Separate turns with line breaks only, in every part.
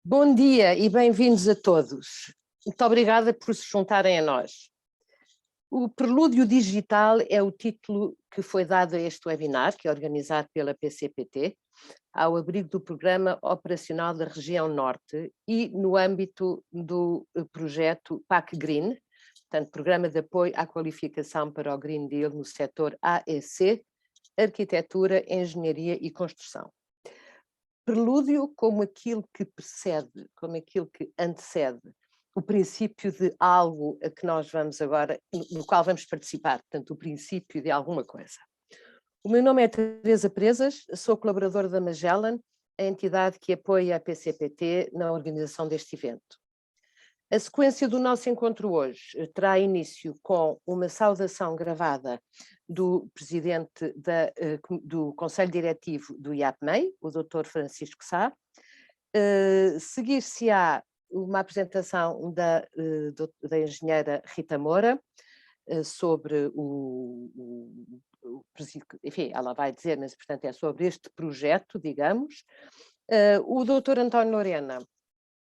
Bom dia e bem-vindos a todos. Muito obrigada por se juntarem a nós. O Prelúdio Digital é o título que foi dado a este webinar, que é organizado pela PCPT, ao abrigo do Programa Operacional da Região Norte e no âmbito do projeto PAC Green, portanto, Programa de Apoio à Qualificação para o Green Deal no setor AEC, Arquitetura, Engenharia e Construção. Prelúdio como aquilo que precede, como aquilo que antecede o princípio de algo a que nós vamos agora, no qual vamos participar, portanto, o princípio de alguma coisa. O meu nome é Teresa Presas, sou colaboradora da Magellan, a entidade que apoia a PCPT na organização deste evento. A sequência do nosso encontro hoje terá início com uma saudação gravada do presidente do Conselho Diretivo do IAPMEI, o Dr. Francisco Sá. Seguir-se-á uma apresentação da engenheira Rita Moura sobre enfim, ela vai dizer, mas portanto é sobre este projeto, digamos. O Dr. António Lorena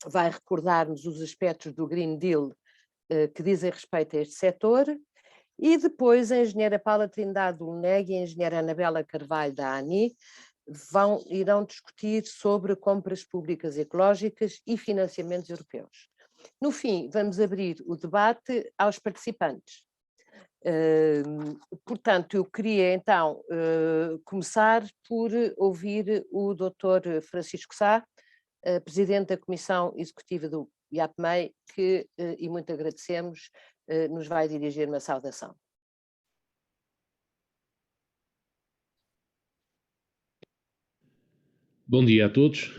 vai recordar-nos os aspectos do Green Deal que dizem respeito a este setor, e depois a engenheira Paula Trindade do UNEG e a engenheira Anabela Carvalho da ANI irão discutir sobre compras públicas ecológicas e financiamentos europeus. No fim, vamos abrir o debate aos participantes. Portanto, eu queria então começar por ouvir o Dr. Francisco Sá, Presidente da Comissão Executiva do IAPMEI, que, e muito agradecemos, nos vai dirigir uma saudação.
Bom dia a todos.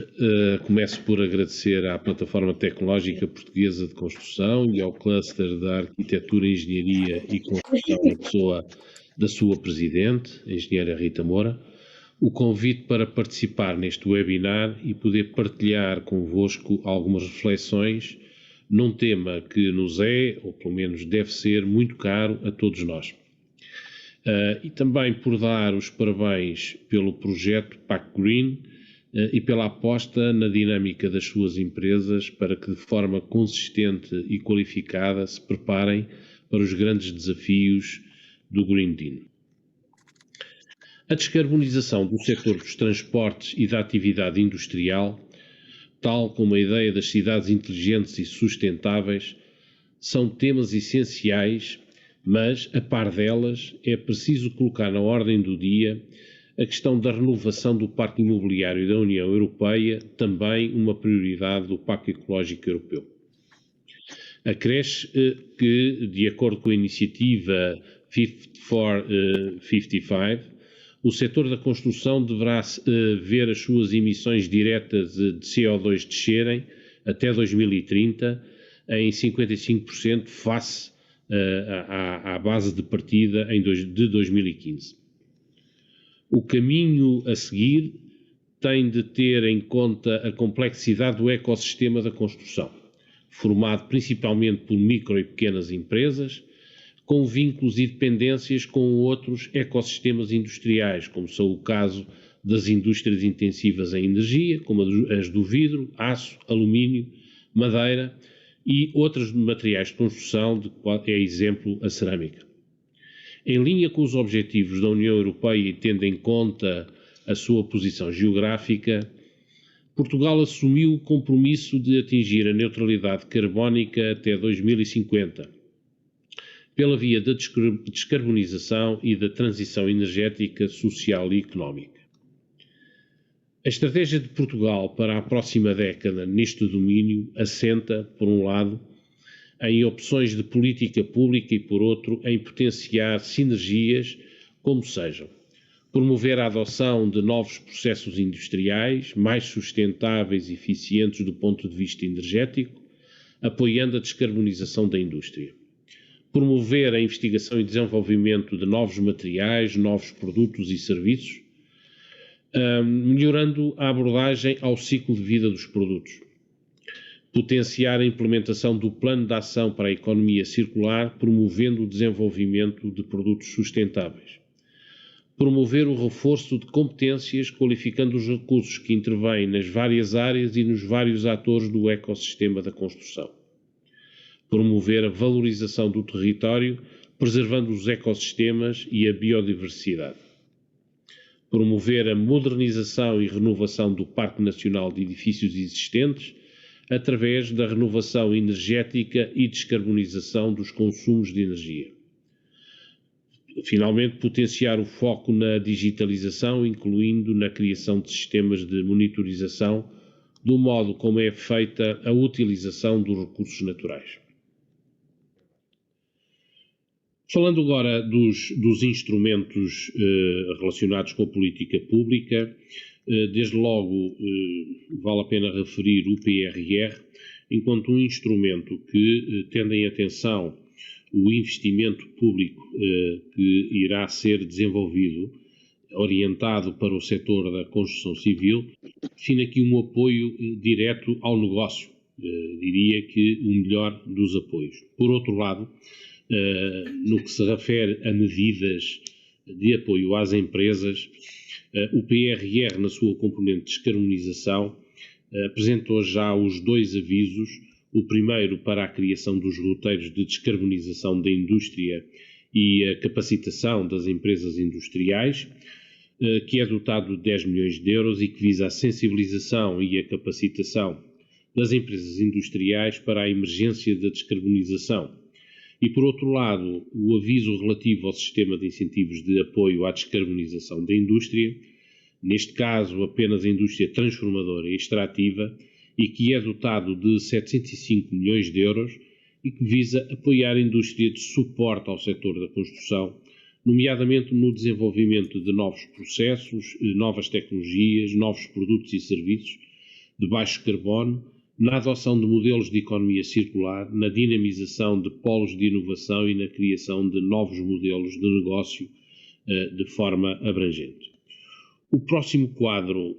Começo por agradecer à Plataforma Tecnológica Portuguesa de Construção e ao Cluster da Arquitetura, Engenharia e Construção, na pessoa da sua Presidente, a Engenheira Rita Moura, o convite para participar neste webinar e poder partilhar convosco algumas reflexões num tema que nos é, ou pelo menos deve ser, muito caro a todos nós. E também por dar os parabéns pelo projeto PAC Green e pela aposta na dinâmica das suas empresas para que de forma consistente e qualificada se preparem para os grandes desafios do Green Deal. A descarbonização do setor dos transportes e da atividade industrial, tal como a ideia das cidades inteligentes e sustentáveis, são temas essenciais, mas, a par delas, é preciso colocar na ordem do dia a questão da renovação do parque imobiliário da União Europeia, também uma prioridade do Pacto Ecológico Europeu. Acresce que, de acordo com a iniciativa 54-55, o setor da construção deverá ver as suas emissões diretas de CO2 descerem até 2030 em 55% face à base de partida de 2015. O caminho a seguir tem de ter em conta a complexidade do ecossistema da construção, formado principalmente por micro e pequenas empresas, com vínculos e dependências com outros ecossistemas industriais, como são o caso das indústrias intensivas em energia, como as do vidro, aço, alumínio, madeira e outros materiais de construção, de qual é exemplo a cerâmica. Em linha com os objetivos da União Europeia e tendo em conta a sua posição geográfica, Portugal assumiu o compromisso de atingir a neutralidade carbónica até 2050, pela via da descarbonização e da transição energética, social e económica. A estratégia de Portugal para a próxima década neste domínio assenta, por um lado, em opções de política pública e, por outro, em potenciar sinergias, como sejam promover a adoção de novos processos industriais mais sustentáveis e eficientes do ponto de vista energético, apoiando a descarbonização da indústria. Promover a investigação e desenvolvimento de novos materiais, novos produtos e serviços, melhorando a abordagem ao ciclo de vida dos produtos. Potenciar a implementação do Plano de Ação para a Economia Circular, promovendo o desenvolvimento de produtos sustentáveis. Promover o reforço de competências, qualificando os recursos que intervêm nas várias áreas e nos vários atores do ecossistema da construção. Promover a valorização do território, preservando os ecossistemas e a biodiversidade. Promover a modernização e renovação do Parque Nacional de Edifícios existentes, através da renovação energética e descarbonização dos consumos de energia. Finalmente, potenciar o foco na digitalização, incluindo na criação de sistemas de monitorização do modo como é feita a utilização dos recursos naturais. Falando agora dos instrumentos relacionados com a política pública, desde logo vale a pena referir o PRR, enquanto um instrumento que, tendo em atenção o investimento público que irá ser desenvolvido, orientado para o setor da construção civil, define aqui um apoio direto ao negócio, diria que o melhor dos apoios. Por outro lado, no que se refere a medidas de apoio às empresas, o PRR, na sua componente de descarbonização, apresentou já os 2 avisos, o primeiro para a criação dos roteiros de descarbonização da indústria e a capacitação das empresas industriais, que é dotado de 10 milhões de euros e que visa a sensibilização e a capacitação das empresas industriais para a emergência da descarbonização. E, por outro lado, o aviso relativo ao sistema de incentivos de apoio à descarbonização da indústria, neste caso apenas a indústria transformadora e extrativa, e que é dotado de 705 milhões de euros e que visa apoiar a indústria de suporte ao setor da construção, nomeadamente no desenvolvimento de novos processos, novas tecnologias, novos produtos e serviços de baixo carbono, na adoção de modelos de economia circular, na dinamização de polos de inovação e na criação de novos modelos de negócio de forma abrangente. O próximo quadro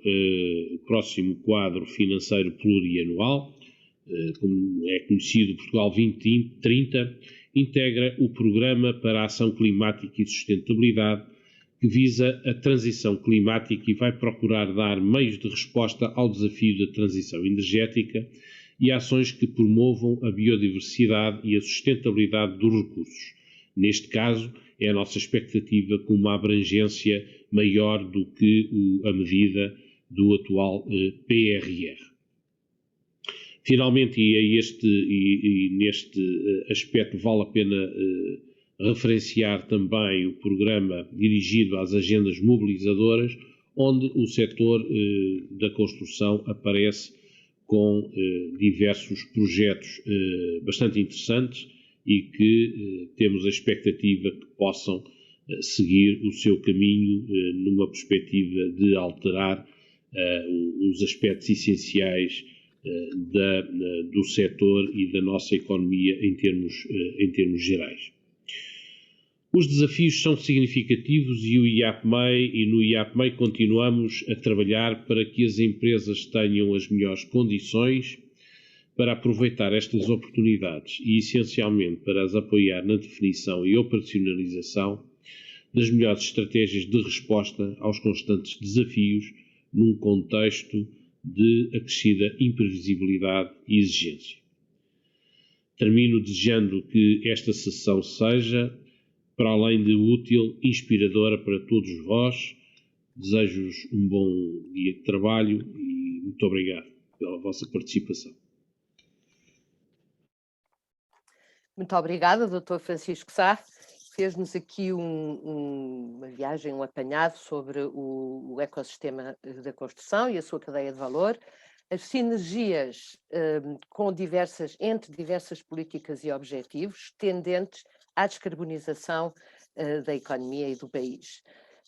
financeiro plurianual, como é conhecido, Portugal 2030, integra o Programa para a Ação Climática e Sustentabilidade, que visa a transição climática e vai procurar dar meios de resposta ao desafio da transição energética e ações que promovam a biodiversidade e a sustentabilidade dos recursos. Neste caso, é a nossa expectativa com uma abrangência maior do que a medida do atual PRR. Finalmente, e neste aspecto vale a pena referenciar também o programa dirigido às agendas mobilizadoras, onde o setor da construção aparece com diversos projetos bastante interessantes e que temos a expectativa que possam seguir o seu caminho numa perspectiva de alterar os aspectos essenciais do setor e da nossa economia em termos gerais. Os desafios são significativos e no IAPMEI continuamos a trabalhar para que as empresas tenham as melhores condições para aproveitar estas oportunidades e, essencialmente, para as apoiar na definição e operacionalização das melhores estratégias de resposta aos constantes desafios num contexto de acrescida imprevisibilidade e exigência. Termino desejando que esta sessão seja, para além de útil, inspiradora para todos vós. Desejo-vos um bom dia de trabalho e muito obrigado pela vossa participação.
Muito obrigada, Dr. Francisco Sá. Fez-nos aqui uma viagem, um apanhado sobre o ecossistema da construção e a sua cadeia de valor, as sinergias entre diversas políticas e objetivos tendentes à descarbonização da economia e do país.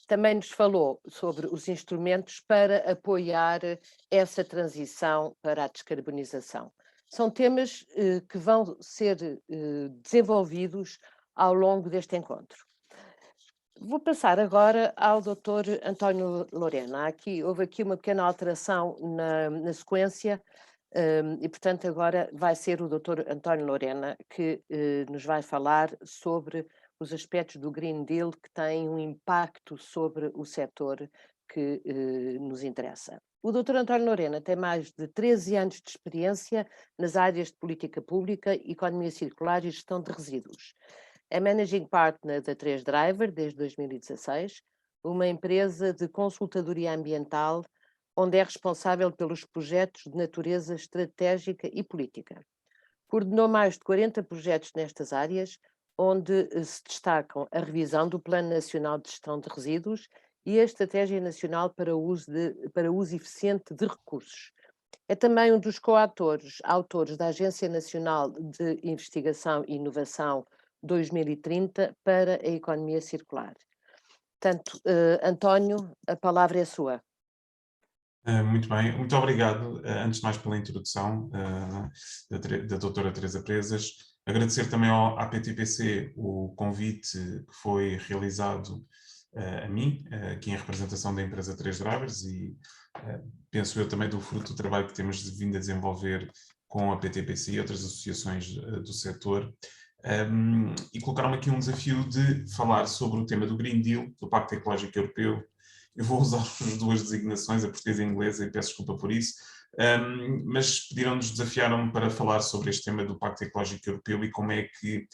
Também nos falou sobre os instrumentos para apoiar essa transição para a descarbonização. São temas que vão ser desenvolvidos ao longo deste encontro. Vou passar agora ao Dr. António Lorena. Houve aqui uma pequena alteração na sequência e, portanto, agora vai ser o Dr. António Lorena que nos vai falar sobre os aspectos do Green Deal que têm um impacto sobre o setor que nos interessa. O Dr. António Lorena tem mais de 13 anos de experiência nas áreas de política pública, economia circular e gestão de resíduos. É Managing Partner da 3Driver desde 2016, uma empresa de consultadoria ambiental onde é responsável pelos projetos de natureza estratégica e política. Coordenou mais de 40 projetos nestas áreas, onde se destacam a revisão do Plano Nacional de Gestão de Resíduos e a Estratégia Nacional para o uso eficiente de recursos. É também um dos autores da Agência Nacional de Investigação e Inovação 2030 para a Economia Circular. Portanto, António, a palavra é sua.
Muito bem, muito obrigado, antes de mais pela introdução da doutora Teresa Presas. Agradecer também à PTPC o convite que foi realizado a mim, aqui em representação da empresa 3Drivers, e penso eu também do fruto do trabalho que temos vindo a desenvolver com a PTPC e outras associações do setor, e colocaram-me aqui um desafio de falar sobre o tema do Green Deal, do Pacto Ecológico Europeu. Eu vou usar as duas designações, a portuguesa e a inglesa, e peço desculpa por isso, mas desafiaram-me para falar sobre este tema do Pacto Ecológico Europeu e como é que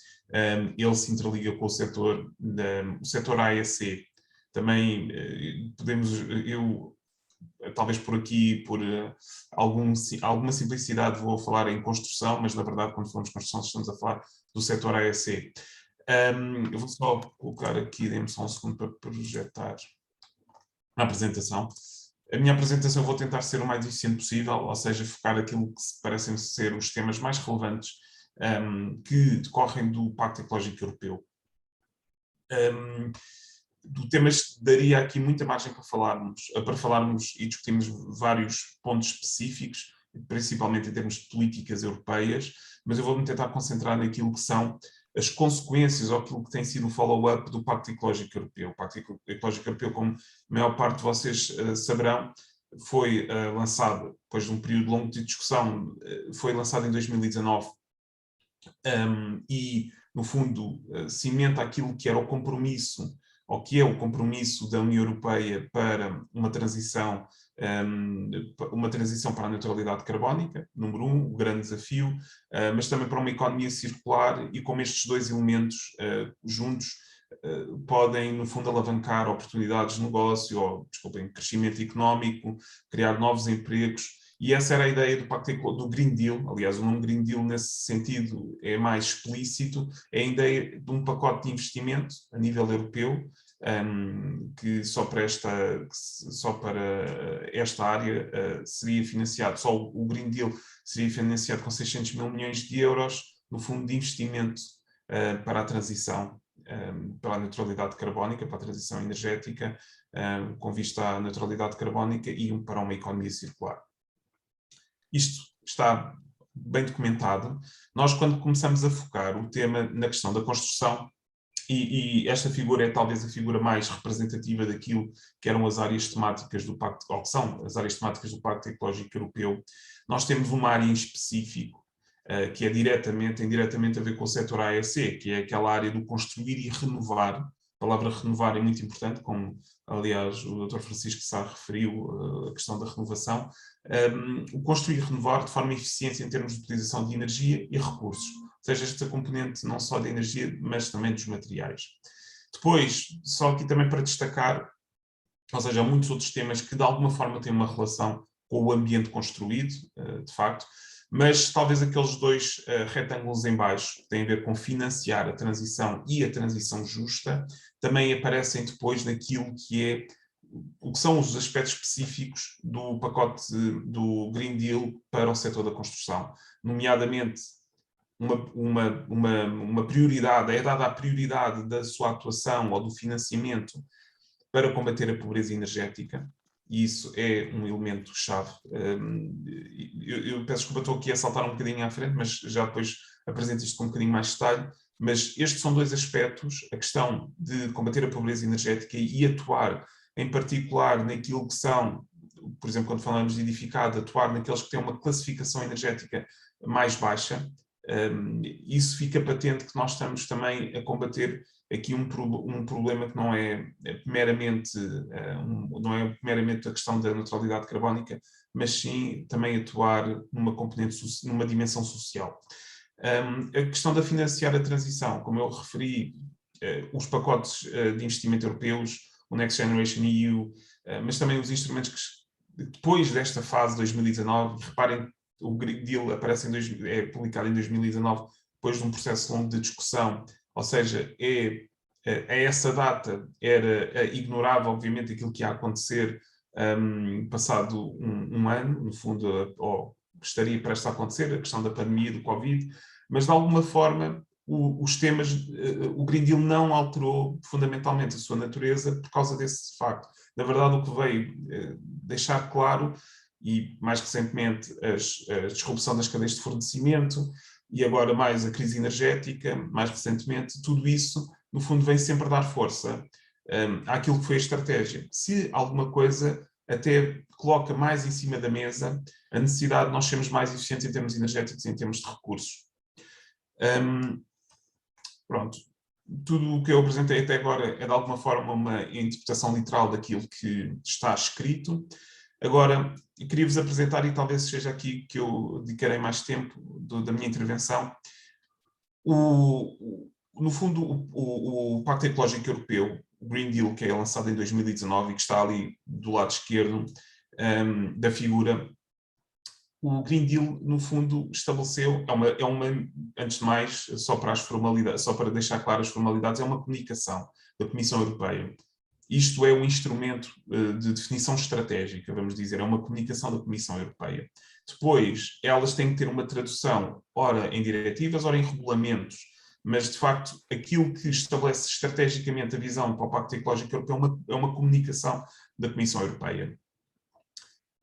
ele se interliga com o setor AEC. Também talvez por aqui, por alguma simplicidade, vou falar em construção, mas na verdade, quando falamos de construção, estamos a falar do setor AEC. Eu vou só colocar aqui, dê-me só um segundo para projetar a apresentação. A minha apresentação eu vou tentar ser o mais eficiente possível, ou seja, focar aquilo que parecem ser os temas mais relevantes que decorrem do Pacto Ecológico Europeu. Do temas daria aqui muita margem para falarmos e discutirmos vários pontos específicos, principalmente em termos de políticas europeias, mas eu vou-me tentar concentrar naquilo que são as consequências ou aquilo que tem sido o follow-up do Pacto Ecológico Europeu. O Pacto Ecológico Europeu, como a maior parte de vocês saberão, foi lançado, depois de um período longo de discussão, foi lançado em 2019 e, no fundo, cimenta aquilo que era o compromisso, ou que é o compromisso da União Europeia para uma transição para a neutralidade carbónica, número 1, o grande desafio, mas também para uma economia circular, e como estes dois elementos juntos podem, no fundo, alavancar oportunidades de negócio, ou, crescimento económico, criar novos empregos. E essa era a ideia do Pacto do Green Deal. Aliás, o nome Green Deal, nesse sentido, é mais explícito. É a ideia de um pacote de investimento a nível europeu, que só para esta área seria financiado, só o Green Deal seria financiado com 600 mil milhões de euros no fundo de investimento para a transição, para a neutralidade carbónica, para a transição energética, com vista à neutralidade carbónica e para uma economia circular. Isto está bem documentado. Nós, quando começamos a focar o tema na questão da construção, e esta figura é talvez a figura mais representativa daquilo que eram as áreas temáticas do Pacto, ou que são as áreas temáticas do Pacto Ecológico Europeu, nós temos uma área em específico que tem diretamente a ver com o setor AEC, que é aquela área do construir e renovar. A palavra renovar é muito importante, como aliás o Dr. Francisco Sá referiu, a questão da renovação. O construir e renovar de forma eficiente em termos de utilização de energia e recursos, ou seja, esta componente não só da energia, mas também dos materiais. Depois, só aqui também para destacar, ou seja, há muitos outros temas que de alguma forma têm uma relação com o ambiente construído, de facto, mas talvez aqueles dois retângulos em baixo, que têm a ver com financiar a transição e a transição justa, também aparecem depois naquilo que é o que são os aspectos específicos do pacote do Green Deal para o setor da construção, nomeadamente uma prioridade, é dada a prioridade da sua atuação ou do financiamento para combater a pobreza energética, e isso é um elemento-chave. Eu peço desculpa, estou aqui a saltar um bocadinho à frente, mas já depois apresento isto com um bocadinho mais de detalhe, mas estes são dois aspectos, a questão de combater a pobreza energética e atuar em particular naquilo que são, por exemplo, quando falamos de edificado, atuar naqueles que têm uma classificação energética mais baixa. Isso fica patente que nós estamos também a combater aqui um problema que não é meramente, não é meramente a questão da neutralidade carbónica, mas sim também atuar numa componente, numa dimensão social. A questão de financiar a transição, como eu referi, os pacotes de investimento europeus, o Next Generation EU, mas também os instrumentos que depois desta fase de 2019, reparem, o Green Deal aparece é publicado em 2019, depois de um processo longo de discussão, ou seja, a essa data ignorava, obviamente, aquilo que ia acontecer passado um ano, no fundo, ou estaria prestes a acontecer, a questão da pandemia, do Covid, mas de alguma forma os temas, o Green Deal não alterou fundamentalmente a sua natureza por causa desse facto. Na verdade, o que veio deixar claro, e mais recentemente a disrupção das cadeias de fornecimento, e agora mais a crise energética, mais recentemente, tudo isso, no fundo, vem sempre dar força àquilo que foi a estratégia. Se alguma coisa até coloca mais em cima da mesa a necessidade de nós sermos mais eficientes em termos energéticos e em termos de recursos. Pronto. Tudo o que eu apresentei até agora é, de alguma forma, uma interpretação literal daquilo que está escrito. Agora, eu queria-vos apresentar, e talvez seja aqui que eu dedicarei mais tempo da minha intervenção, no fundo, o Pacto Ecológico Europeu, o Green Deal, que é lançado em 2019 e que está ali do lado esquerdo da figura. O Green Deal, no fundo, estabeleceu, antes de mais, só para as formalidades, só para deixar claras as formalidades, é uma comunicação da Comissão Europeia. Isto é um instrumento de definição estratégica, vamos dizer, é uma comunicação da Comissão Europeia. Depois, elas têm que ter uma tradução, ora em diretivas, ora em regulamentos, mas, de facto, aquilo que estabelece estrategicamente a visão para o Pacto Ecológico Europeu é uma comunicação da Comissão Europeia.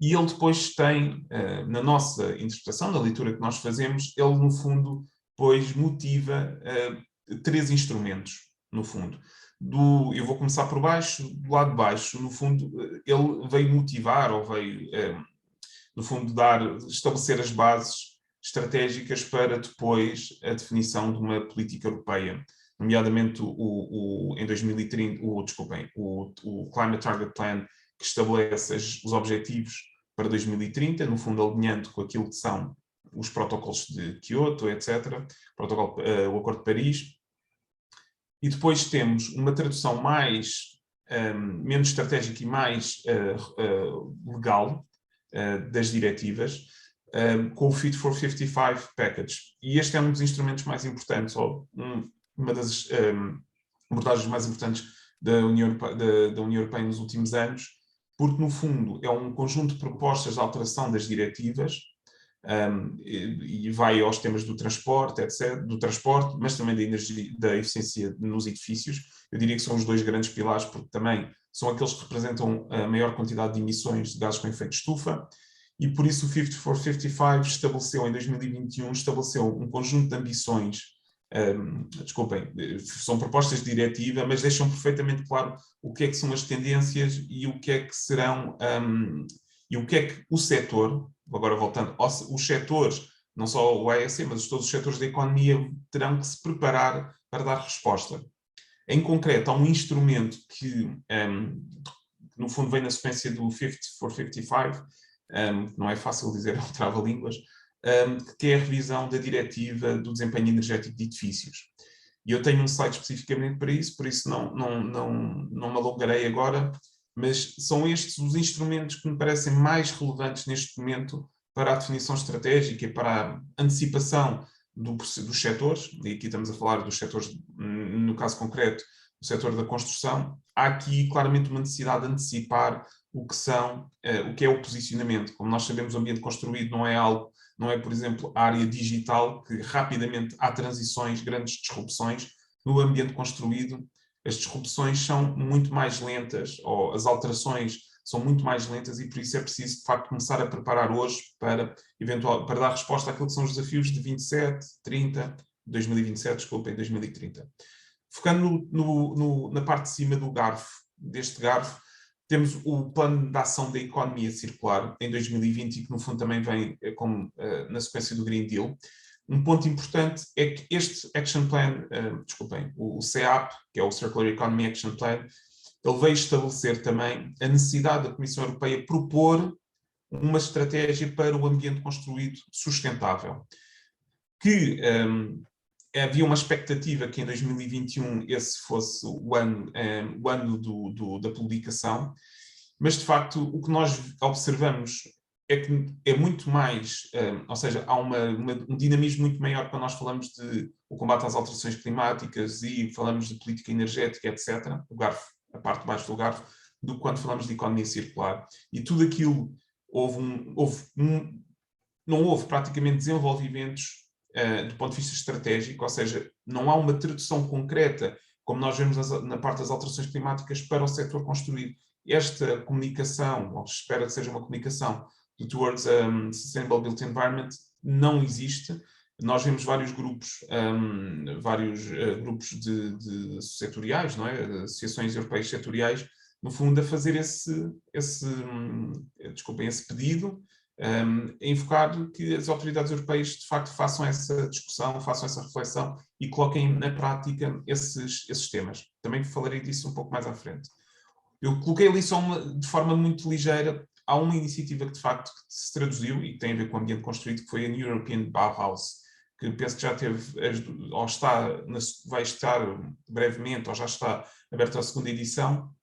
E ele depois tem, na nossa interpretação, na leitura que nós fazemos, ele, no fundo, depois motiva 3 instrumentos, no fundo. Eu vou começar por baixo, do lado de baixo, no fundo, ele veio motivar, ou veio, no fundo, estabelecer as bases estratégicas para depois a definição de uma política europeia, nomeadamente em 2030, o Climate Target Plan, que estabelece os objetivos para 2030, no fundo alinhando com aquilo que são os protocolos de Kyoto, etc., o Acordo de Paris. E depois temos uma tradução menos estratégica e mais legal das diretivas, com o Fit for 55 Package. E este é um dos instrumentos mais importantes, ou uma das abordagens mais importantes da União Europeia nos últimos anos, porque, no fundo, é um conjunto de propostas de alteração das diretivas e vai aos temas do transporte, etc., mas também da energia, da eficiência nos edifícios. Eu diria que são os 2 grandes pilares, porque também são aqueles que representam a maior quantidade de emissões de gases com efeito de estufa, e por isso o Fit for 55 estabeleceu, em 2021, um conjunto de ambições. Desculpem, são propostas de diretiva, mas deixam perfeitamente claro o que é que são as tendências e o que é que serão, e o que é que o setor, agora voltando, os setores, não só o AEC, mas todos os setores da economia terão que se preparar para dar resposta. Em concreto, há um instrumento que, no fundo, vem na sequência do Fit for 55, não é fácil dizer, é um trava-línguas, que é a revisão da diretiva do desempenho energético de edifícios. E eu tenho um slide especificamente para isso, por isso não me alongarei agora, mas são estes os instrumentos que me parecem mais relevantes neste momento para a definição estratégica e para a antecipação dos setores, e aqui estamos a falar dos setores, no caso concreto, do setor da construção. Há aqui claramente uma necessidade de antecipar o que é o posicionamento. Como nós sabemos, o ambiente construído não é, por exemplo, a área digital, que rapidamente há transições, grandes disrupções. No ambiente construído, as disrupções são muito mais lentas, ou as alterações são muito mais lentas, e por isso é preciso, de facto, começar a preparar hoje para dar resposta àquilo que são os desafios de 2030. Focando na parte de cima deste garfo, temos o Plano de Ação da Economia Circular em 2020, e que no fundo também vem na sequência do Green Deal. Um ponto importante é que este Action Plan, o CEAP, que é o Circular Economy Action Plan, ele veio estabelecer também a necessidade da Comissão Europeia propor uma estratégia para o ambiente construído sustentável. Que havia uma expectativa que em 2021 esse fosse o ano da publicação, mas de facto o que nós observamos é que é muito mais, ou seja, há um dinamismo muito maior quando nós falamos de o combate às alterações climáticas e falamos de política energética, etc., a parte de baixo do garfo, do que quando falamos de economia circular. E tudo aquilo, não houve praticamente desenvolvimentos do ponto de vista estratégico, ou seja, não há uma tradução concreta, como nós vemos na parte das alterações climáticas, para o setor construído. Esta comunicação, ou espera que seja uma comunicação do Towards Sustainable Built Environment, não existe. Nós vemos vários grupos, de setoriais, não é? Associações europeias setoriais, no fundo, a fazer esse pedido, a invocar que as autoridades europeias, de facto, façam essa discussão, façam essa reflexão e coloquem na prática esses temas. Também falarei disso um pouco mais à frente. Eu coloquei ali só de forma muito ligeira. Há uma iniciativa que, de facto, se traduziu e que tem a ver com o ambiente construído, que foi a New European Bauhaus, que penso que já teve, ou vai estar brevemente, ou já está aberta a segunda edição,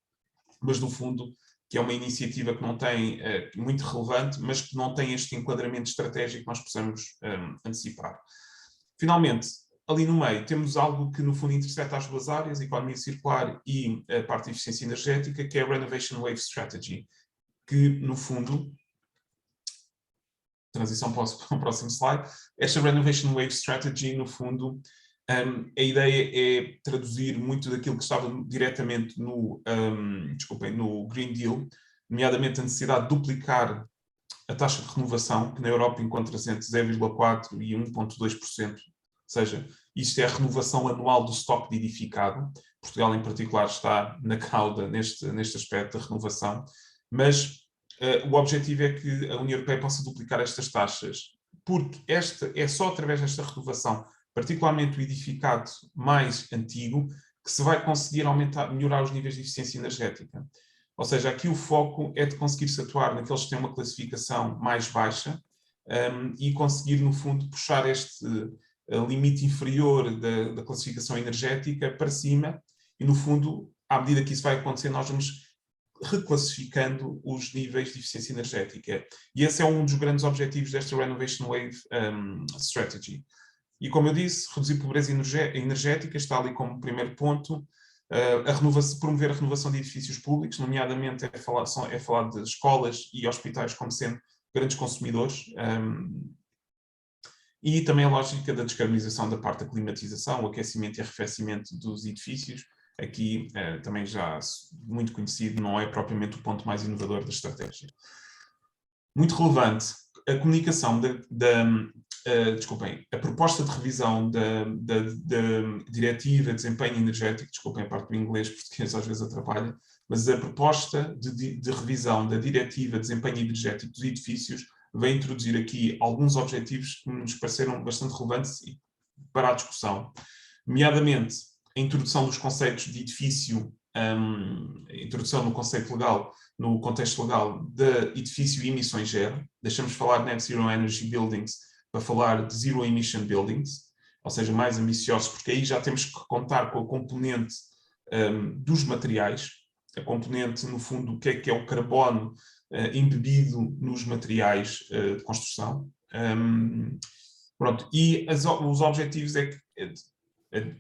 mas, no fundo, que é uma iniciativa que não tem, muito relevante, mas que não tem este enquadramento estratégico que nós possamos antecipar. Finalmente, ali no meio, temos algo que, no fundo, intersecta as duas áreas, a economia circular e a parte de eficiência energética, que é a Renovation Wave Strategy, que, no fundo, transição para o próximo slide, esta Renovation Wave Strategy, no fundo, a ideia é traduzir muito daquilo que estava diretamente no Green Deal, nomeadamente a necessidade de duplicar a taxa de renovação, que na Europa encontra-se entre 0,4% e 1,2%, ou seja, isto é a renovação anual do estoque de edificado. Portugal, em particular, está na cauda neste aspecto da renovação, mas o objetivo é que a União Europeia possa duplicar estas taxas, porque é só através desta renovação, particularmente o edificado mais antigo, que se vai conseguir melhorar os níveis de eficiência energética. Ou seja, aqui o foco é de conseguir-se atuar naqueles que têm uma classificação mais baixa e conseguir, no fundo, puxar este limite inferior da classificação energética para cima e, no fundo, à medida que isso vai acontecer, nós vamos reclassificando os níveis de eficiência energética. E esse é um dos grandes objetivos desta Renovation Wave Strategy. E, como eu disse, reduzir a pobreza energética está ali como primeiro ponto. Promover a renovação de edifícios públicos, nomeadamente é falar de escolas e hospitais como sendo grandes consumidores. E também a lógica da descarbonização da parte da climatização, o aquecimento e arrefecimento dos edifícios. Aqui, também já muito conhecido, não é propriamente o ponto mais inovador da estratégia. Muito relevante, a comunicação a proposta de revisão da Diretiva de Desempenho Energético, desculpem a parte do inglês, português às vezes atrapalha, mas a proposta de revisão da Diretiva de Desempenho Energético dos Edifícios vem introduzir aqui alguns objetivos que nos pareceram bastante relevantes para a discussão, nomeadamente a introdução dos conceitos de edifício, a introdução no conceito legal, no contexto legal de edifício e emissões zero. Deixamos de falar de Net Zero Energy Buildings para falar de Zero Emission Buildings, ou seja, mais ambiciosos, porque aí já temos que contar com a componente dos materiais, a componente, no fundo, o que é o carbono embebido nos materiais de construção. Pronto. E os objetivos é que,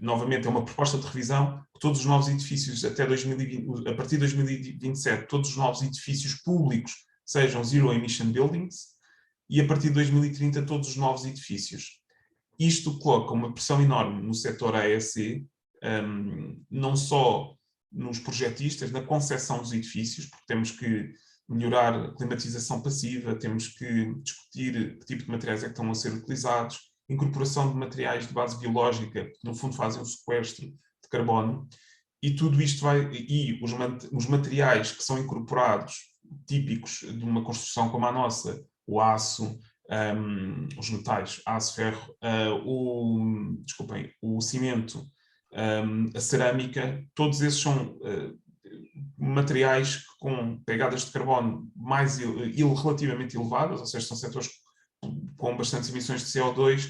novamente, é uma proposta de revisão que todos os novos edifícios até 2020, a partir de 2027, todos os novos edifícios públicos sejam Zero Emission Buildings e a partir de 2030 todos os novos edifícios. Isto coloca uma pressão enorme no setor AEC, não só nos projetistas, na concepção dos edifícios, porque temos que melhorar a climatização passiva, temos que discutir que tipo de materiais é que estão a ser utilizados, incorporação de materiais de base biológica, que no fundo fazem o sequestro de carbono, e tudo isto os materiais que são incorporados, típicos de uma construção como a nossa, o aço, os metais, aço, ferro, o cimento, a cerâmica, todos esses são materiais com pegadas de carbono relativamente elevadas, ou seja, são setores com bastantes emissões de CO2,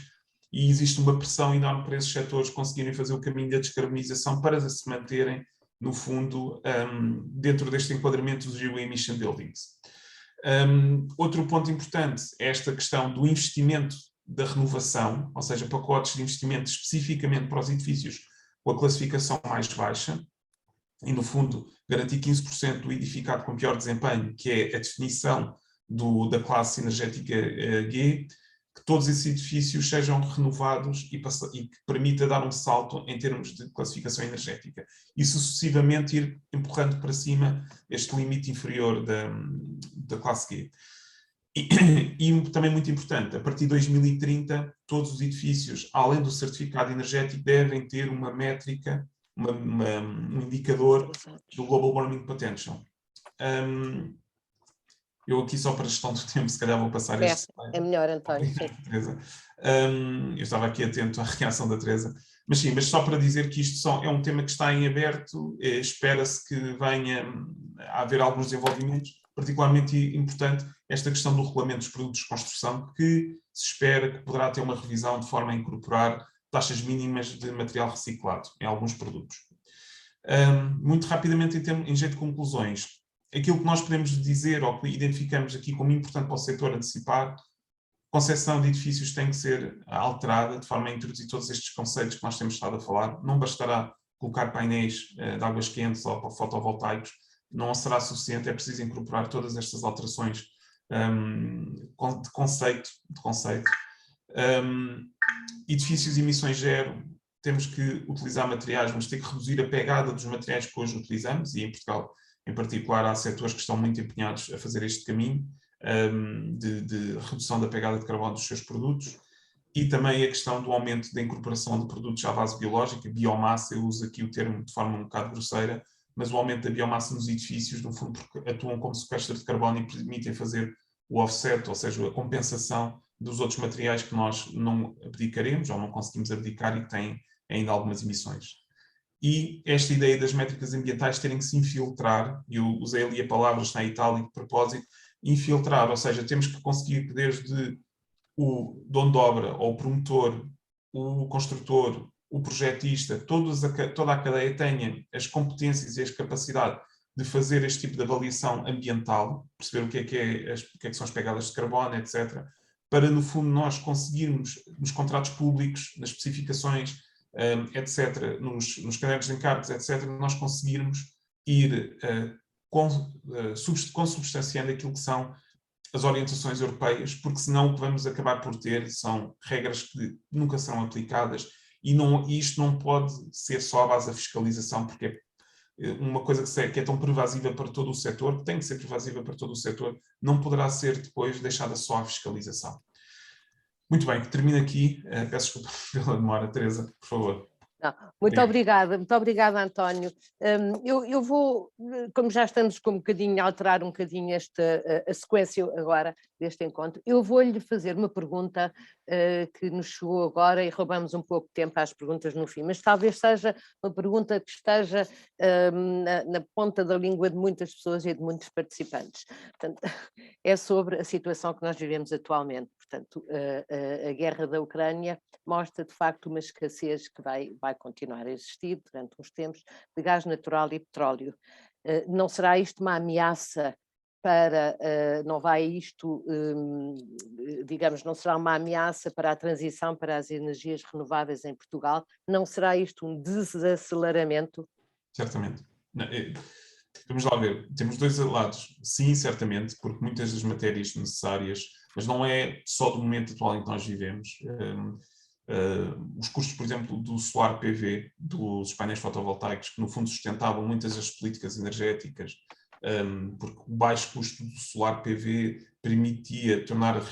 e existe uma pressão enorme para esses setores conseguirem fazer o caminho da descarbonização para se manterem, no fundo, dentro deste enquadramento dos Zero Emission Buildings. Outro ponto importante é esta questão do investimento da renovação, ou seja, pacotes de investimento especificamente para os edifícios com a classificação mais baixa, e, no fundo, garantir 15% do edificado com pior desempenho, que é a definição da classe energética G, que todos esses edifícios sejam renovados e que permita dar um salto em termos de classificação energética. E sucessivamente ir empurrando para cima este limite inferior da classe G. E também muito importante, a partir de 2030, todos os edifícios, além do certificado energético, devem ter uma métrica, um indicador do Global Warming Potential. Eu aqui, só para a gestão do tempo, se calhar vou passar este slide.
É melhor, António.
Obrigado, Teresa. Eu estava aqui atento à reação da Teresa. Mas sim, mas só para dizer que isto é um tema que está em aberto, espera-se que venha a haver alguns desenvolvimentos, particularmente importante esta questão do regulamento dos produtos de construção, que se espera que poderá ter uma revisão de forma a incorporar taxas mínimas de material reciclado em alguns produtos. Muito rapidamente, em jeito de conclusões, aquilo que nós podemos dizer, ou que identificamos aqui como importante para o setor antecipar, a concepção de edifícios tem que ser alterada de forma a introduzir todos estes conceitos que nós temos estado a falar. Não bastará colocar painéis de águas quentes ou fotovoltaicos, não será suficiente, é preciso incorporar todas estas alterações de conceito. Edifícios de emissões zero, temos que utilizar materiais, vamos ter que reduzir a pegada dos materiais que hoje utilizamos, e em Portugal, em particular, há setores que estão muito empenhados a fazer este caminho de redução da pegada de carbono dos seus produtos, e também a questão do aumento da incorporação de produtos à base biológica, biomassa. Eu uso aqui o termo de forma um bocado grosseira, mas o aumento da biomassa nos edifícios, no fundo, porque atuam como sequestro de carbono e permitem fazer o offset, ou seja, a compensação dos outros materiais que nós não abdicaremos ou não conseguimos abdicar e que têm ainda algumas emissões. E esta ideia das métricas ambientais terem que se infiltrar, e eu usei ali a palavra, está em itálico de propósito, infiltrar, ou seja, temos que conseguir que desde o dono de obra, ou o promotor, o construtor, o projetista, toda a cadeia tenha as competências e as capacidades de fazer este tipo de avaliação ambiental, perceber o que é que são as pegadas de carbono, etc., para, no fundo, nós conseguirmos, nos contratos públicos, nas especificações, etc., nos cadernos de encargos, etc., nós conseguirmos ir consubstanciando aquilo que são as orientações europeias, porque senão o que vamos acabar por ter são regras que nunca serão aplicadas, e isto não pode ser só à base da fiscalização, porque é uma coisa que é tão pervasiva para todo o setor, que tem que ser pervasiva para todo o setor, não poderá ser depois deixada só à fiscalização. Muito bem, termino aqui. Peço desculpa pela demora, Teresa, por favor.
Não, muito obrigada, António. Eu vou, como já estamos com a alterar um bocadinho a sequência agora deste encontro, eu vou-lhe fazer uma pergunta que nos chegou agora, e roubamos um pouco de tempo às perguntas no fim, mas talvez seja uma pergunta que esteja na ponta da língua de muitas pessoas e de muitos participantes. Portanto, é sobre a situação que nós vivemos atualmente. Portanto, a guerra da Ucrânia mostra de facto uma escassez que vai continuar a existir durante uns tempos de gás natural e petróleo. Não será isto uma ameaça não vai isto, digamos, não será uma ameaça para a transição para as energias renováveis em Portugal? Não será isto um desaceleramento?
Certamente. Vamos lá ver, temos dois lados. Sim, certamente, porque muitas das matérias necessárias, mas não é só do momento atual em que nós vivemos. Os custos, por exemplo, do solar PV, dos painéis fotovoltaicos, que no fundo sustentavam muitas das políticas energéticas, porque o baixo custo do solar PV permitia tornar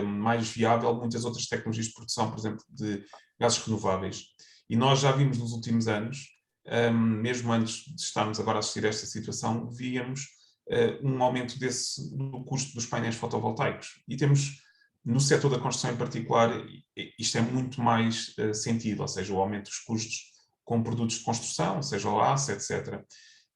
mais viável muitas outras tecnologias de produção, por exemplo, de gases renováveis. E nós já vimos nos últimos anos, mesmo antes de estarmos agora a assistir a esta situação, víamos um aumento do custo dos painéis fotovoltaicos. E temos No setor da construção em particular, isto é muito mais sentido, ou seja, o aumento dos custos com produtos de construção, seja o aço, etc.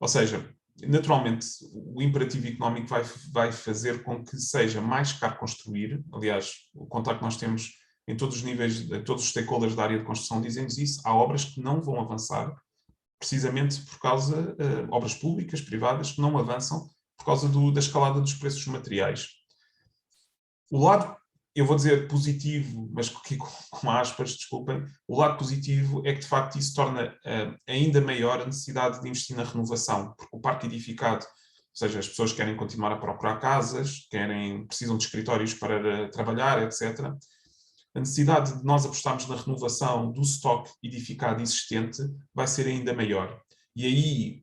Ou seja, naturalmente, o imperativo económico vai fazer com que seja mais caro construir. Aliás, o contacto que nós temos em todos os níveis, todos os stakeholders da área de construção dizem-nos isso. Há obras que não vão avançar, precisamente por causa, obras públicas, privadas, que não avançam por causa da escalada dos preços dos materiais. O lado, eu vou dizer positivo, mas com aspas, desculpem, o lado positivo é que de facto isso torna ainda maior a necessidade de investir na renovação, porque o parque edificado, ou seja, as pessoas querem continuar a procurar casas, precisam de escritórios para trabalhar, etc. A necessidade de nós apostarmos na renovação do estoque edificado existente vai ser ainda maior. E aí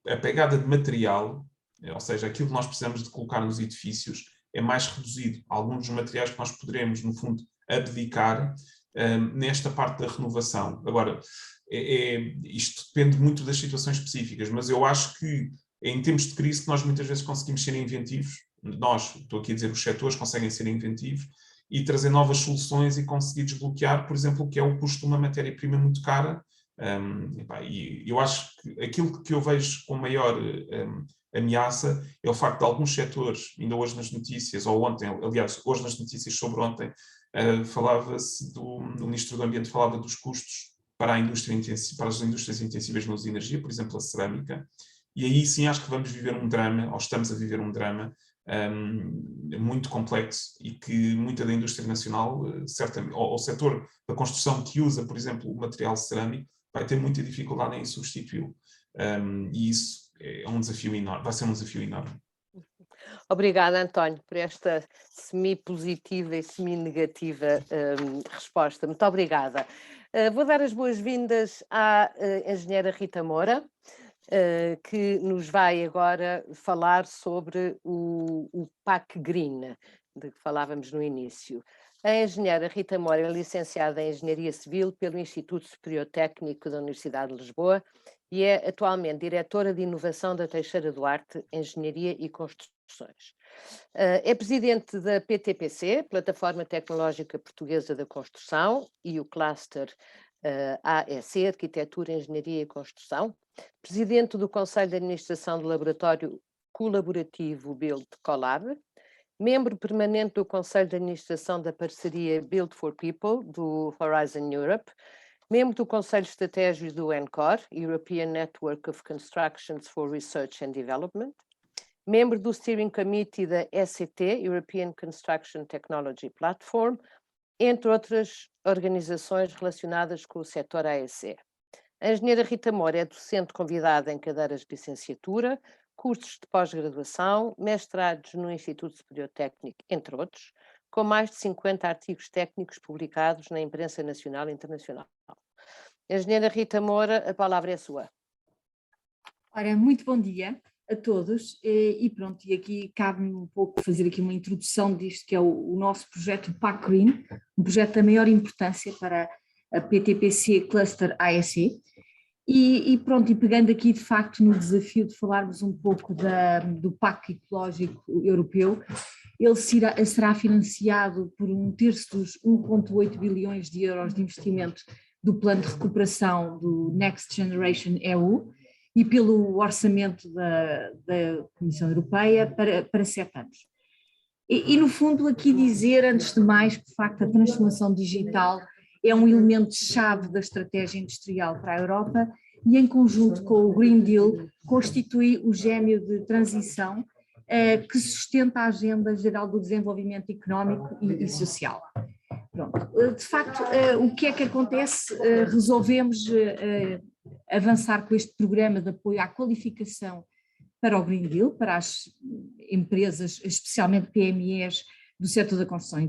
a pegada de material, ou seja, aquilo que nós precisamos de colocar nos edifícios, é mais reduzido. Alguns dos materiais que nós poderemos, no fundo, abdicar nesta parte da renovação. Agora, isto depende muito das situações específicas, mas eu acho que em tempos de crise que nós muitas vezes conseguimos ser inventivos, nós, estou aqui a dizer, os setores conseguem ser inventivos e trazer novas soluções e conseguir desbloquear, por exemplo, o que é o custo de uma matéria-prima muito cara. E eu acho que aquilo que eu vejo com maior ameaça é o facto de alguns setores, ainda hoje nas notícias, ou ontem, aliás, hoje nas notícias sobre ontem, falava-se o Ministro do Ambiente falava dos custos para as indústrias intensivas na uso de energia, por exemplo, a cerâmica, e aí sim acho que vamos viver um drama, ou estamos a viver um drama muito complexo e que muita da indústria nacional, certamente, ou o setor da construção que usa, por exemplo, o material cerâmico, vai ter muita dificuldade em substituí-lo. E isso é um desafio enorme, vai ser um desafio enorme.
Obrigada, António, por esta semi-positiva e semi-negativa resposta. Muito obrigada. Vou dar as boas-vindas à engenheira Rita Moura, que nos vai agora falar sobre o PAC Green, de que falávamos no início. A engenheira Rita Moura é licenciada em Engenharia Civil pelo Instituto Superior Técnico da Universidade de Lisboa e é atualmente diretora de Inovação da Teixeira Duarte, Engenharia e Construções. É presidente da PTPC, Plataforma Tecnológica Portuguesa da Construção, e o cluster AEC, Arquitetura, Engenharia e Construção, presidente do Conselho de Administração do Laboratório Colaborativo Build Collab, membro permanente do Conselho de Administração da parceria Build for People, do Horizon Europe, membro do Conselho Estratégico do ENCOR, European Network of Constructions for Research and Development, membro do Steering Committee da ECT, European Construction Technology Platform, entre outras organizações relacionadas com o setor AEC. A engenheira Rita Moura é docente convidada em cadeiras de licenciatura, cursos de pós-graduação, mestrados no Instituto Superior Técnico, entre outros, com mais de 50 artigos técnicos publicados na imprensa nacional e internacional. Engenheira Rita Moura, a palavra é sua.
Ora, muito bom dia a todos e pronto, e aqui cabe-me um pouco fazer aqui uma introdução disto que é o nosso projeto PAC Green, um projeto da maior importância para a PTPC Cluster AEC. E pronto, e pegando aqui de facto no desafio de falarmos um pouco do Pacto Ecológico Europeu, ele será financiado por 1/3 dos 1,8 bilhões de euros de investimento do Plano de Recuperação do Next Generation EU e pelo orçamento da Comissão Europeia para 7 anos. E no fundo aqui dizer, antes de mais, que de facto a transformação digital é um elemento-chave da estratégia industrial para a Europa e, em conjunto com o Green Deal, constitui o gêmeo de transição que sustenta a agenda geral do desenvolvimento económico e social. Pronto. De facto, o que é que acontece? Resolvemos avançar com este programa de apoio à qualificação para o Green Deal, para as empresas, especialmente PMEs do setor da construção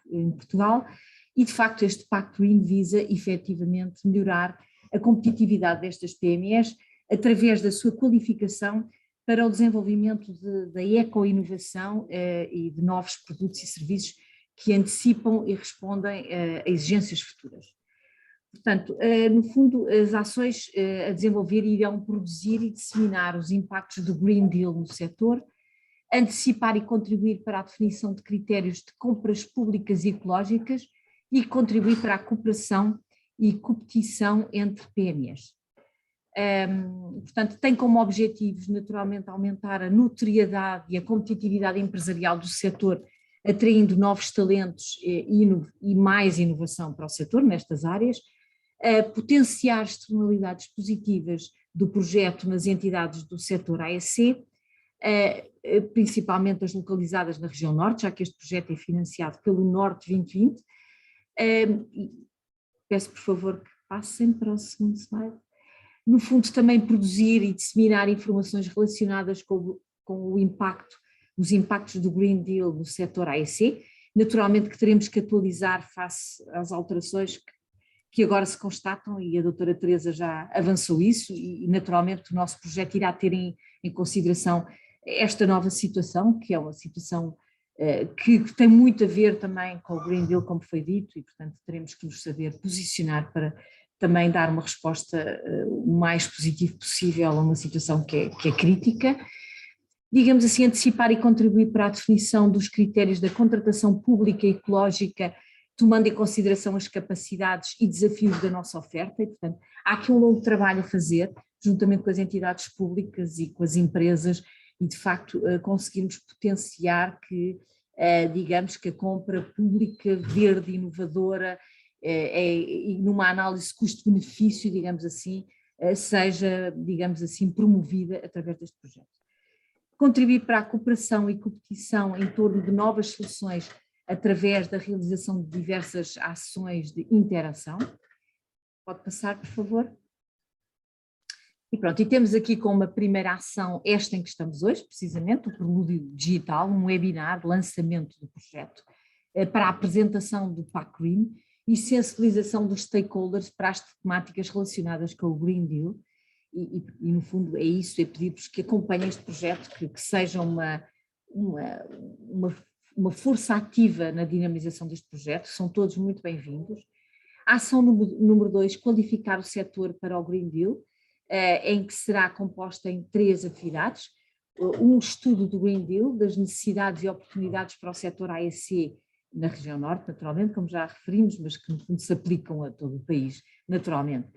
em Portugal. E, de facto, este Pacto Green visa, efetivamente, melhorar a competitividade destas PMEs através da sua qualificação para o desenvolvimento da eco-inovação e de novos produtos e serviços que antecipam e respondem a exigências futuras. Portanto, no fundo, as ações a desenvolver irão produzir e disseminar os impactos do Green Deal no setor, antecipar e contribuir para a definição de critérios de compras públicas e ecológicas e contribuir para a cooperação e competição entre PMEs. Portanto, tem como objetivos, naturalmente, aumentar a notoriedade e a competitividade empresarial do setor, atraindo novos talentos e mais inovação para o setor nestas áreas, potenciar externalidades positivas do projeto nas entidades do setor AEC, principalmente as localizadas na região norte, já que este projeto é financiado pelo Norte 2020. Peço, por favor, que passem para o segundo slide. No fundo, também produzir e disseminar informações relacionadas com o impacto, os impactos do Green Deal no setor AEC, naturalmente que teremos que atualizar face às alterações que agora se constatam, e a doutora Teresa já avançou isso, e naturalmente o nosso projeto irá ter em consideração esta nova situação, que é uma situação que tem muito a ver também com o Green Deal, como foi dito, e portanto teremos que nos saber posicionar para também dar uma resposta o mais positiva possível a uma situação que é crítica. Digamos assim, antecipar e contribuir para a definição dos critérios da contratação pública e ecológica, tomando em consideração as capacidades e desafios da nossa oferta, e portanto há aqui um longo trabalho a fazer, juntamente com as entidades públicas e com as empresas, e de facto conseguirmos potenciar que, digamos, que a compra pública verde, inovadora, e numa análise custo-benefício, digamos assim, seja, digamos assim, promovida através deste projeto. Contribuir para a cooperação e competição em torno de novas soluções através da realização de diversas ações de interação. Pode passar, por favor? E pronto, e temos aqui como uma primeira ação esta em que estamos hoje, precisamente, o Prelúdio Digital, um webinar de lançamento do projeto para a apresentação do PAC Green e sensibilização dos stakeholders para as temáticas relacionadas com o Green Deal. E no fundo é isso, é pedir-vos que acompanhem este projeto, que seja uma força ativa na dinamização deste projeto, são todos muito bem-vindos. A ação número 2, qualificar o setor para o Green Deal, em que será composta em 3 atividades: um estudo do Green Deal, das necessidades e oportunidades para o setor AEC na região norte, naturalmente, como já referimos, mas que no fundo se aplicam a todo o país, naturalmente.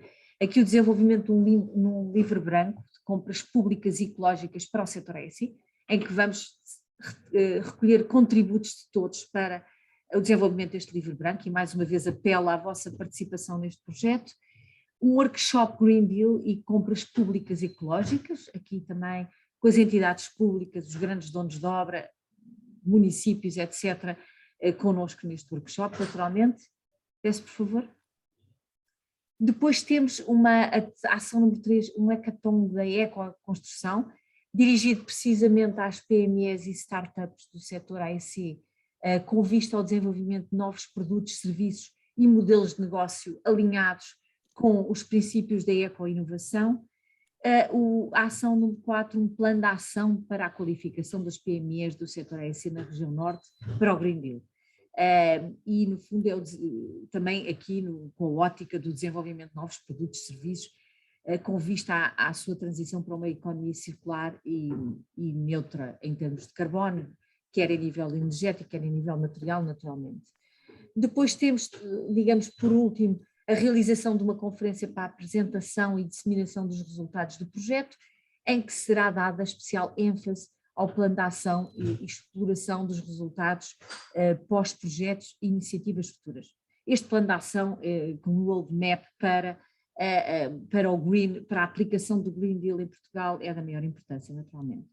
Aqui o desenvolvimento de um livro branco de compras públicas e ecológicas para o setor AEC, em que vamos recolher contributos de todos para o desenvolvimento deste livro branco, e mais uma vez apelo à vossa participação neste projeto. Um workshop Green Deal e compras públicas ecológicas, aqui também com as entidades públicas, os grandes donos de obra, municípios, etc., connosco neste workshop, naturalmente. Peço, por favor. Depois temos a ação número 3, um hackathon da ecoconstrução, dirigido precisamente às PMEs e startups do setor AEC, com vista ao desenvolvimento de novos produtos, serviços e modelos de negócio alinhados com os princípios da eco-inovação. A ação número 4, um plano de ação para a qualificação das PMEs do setor AEC na região norte para o Green Deal. E no fundo também aqui com a ótica do desenvolvimento de novos produtos e serviços, com vista à sua transição para uma economia circular e neutra em termos de carbono, quer em nível energético, quer em nível material, naturalmente. Depois temos, digamos, por último, a realização de uma conferência para a apresentação e disseminação dos resultados do projeto, em que será dada especial ênfase ao plano de ação e exploração dos resultados pós-projetos e iniciativas futuras. Este plano de ação com um roadmap para a aplicação do Green Deal em Portugal é da maior importância, naturalmente.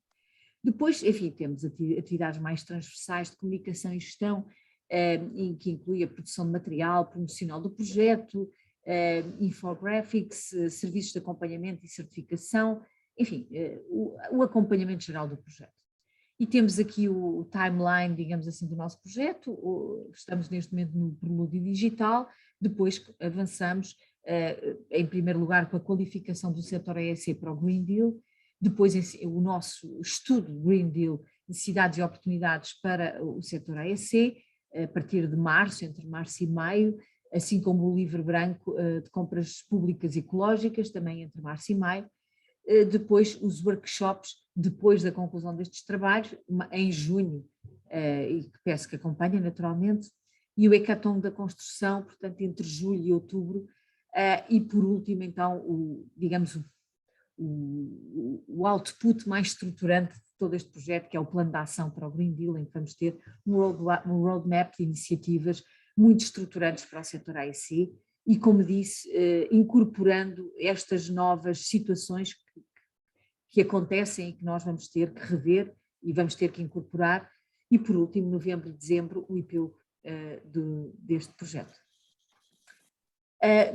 Depois, enfim, temos atividades mais transversais de comunicação e gestão, que inclui a produção de material promocional do projeto, infographics, serviços de acompanhamento e certificação, enfim, o acompanhamento geral do projeto. E temos aqui o timeline, digamos assim, do nosso projeto. Estamos neste momento no Prelúdio Digital, depois avançamos em primeiro lugar com a qualificação do setor AEC para o Green Deal, depois o nosso estudo Green Deal, necessidades e oportunidades para o setor AEC, a partir de março, entre março e maio, assim como o livro branco de compras públicas ecológicas, também entre março e maio. Depois os workshops depois da conclusão destes trabalhos, em junho, e que peço que acompanhem naturalmente, e o Hecatombe da Construção, portanto, entre julho e outubro, e por último, então, o output mais estruturante de todo este projeto, que é o plano de ação para o Green Deal, em que vamos ter um roadmap de iniciativas muito estruturantes para o setor AEC e, como disse, incorporando estas novas situações que acontecem e que nós vamos ter que rever e vamos ter que incorporar, e por último, novembro e dezembro, o IPU deste projeto.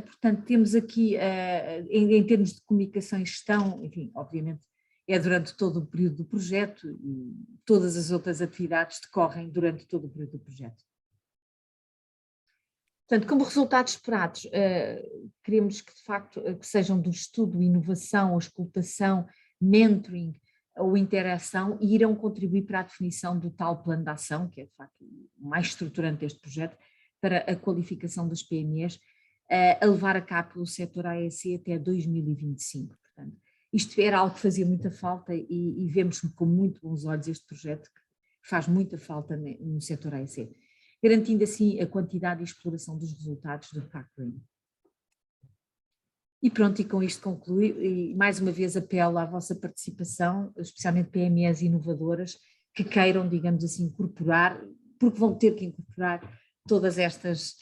Portanto, temos aqui, em termos de comunicação e gestão, enfim, obviamente é durante todo o período do projeto e todas as outras atividades decorrem durante todo o período do projeto. Portanto, como resultados esperados, queremos que de facto que sejam do estudo, inovação, auscultação, mentoring ou interação, e irão contribuir para a definição do tal plano de ação, que é de facto o mais estruturante deste projeto, para a qualificação das PMEs, a levar a cabo pelo setor AEC até 2025. Portanto, isto era algo que fazia muita falta e vemos com muito bons olhos este projeto, que faz muita falta no setor AEC, garantindo assim a quantidade e exploração dos resultados do PAC Green. E pronto, e com isto concluo, e mais uma vez apelo à vossa participação, especialmente PMEs inovadoras, que queiram, digamos assim, incorporar, porque vão ter que incorporar todas estas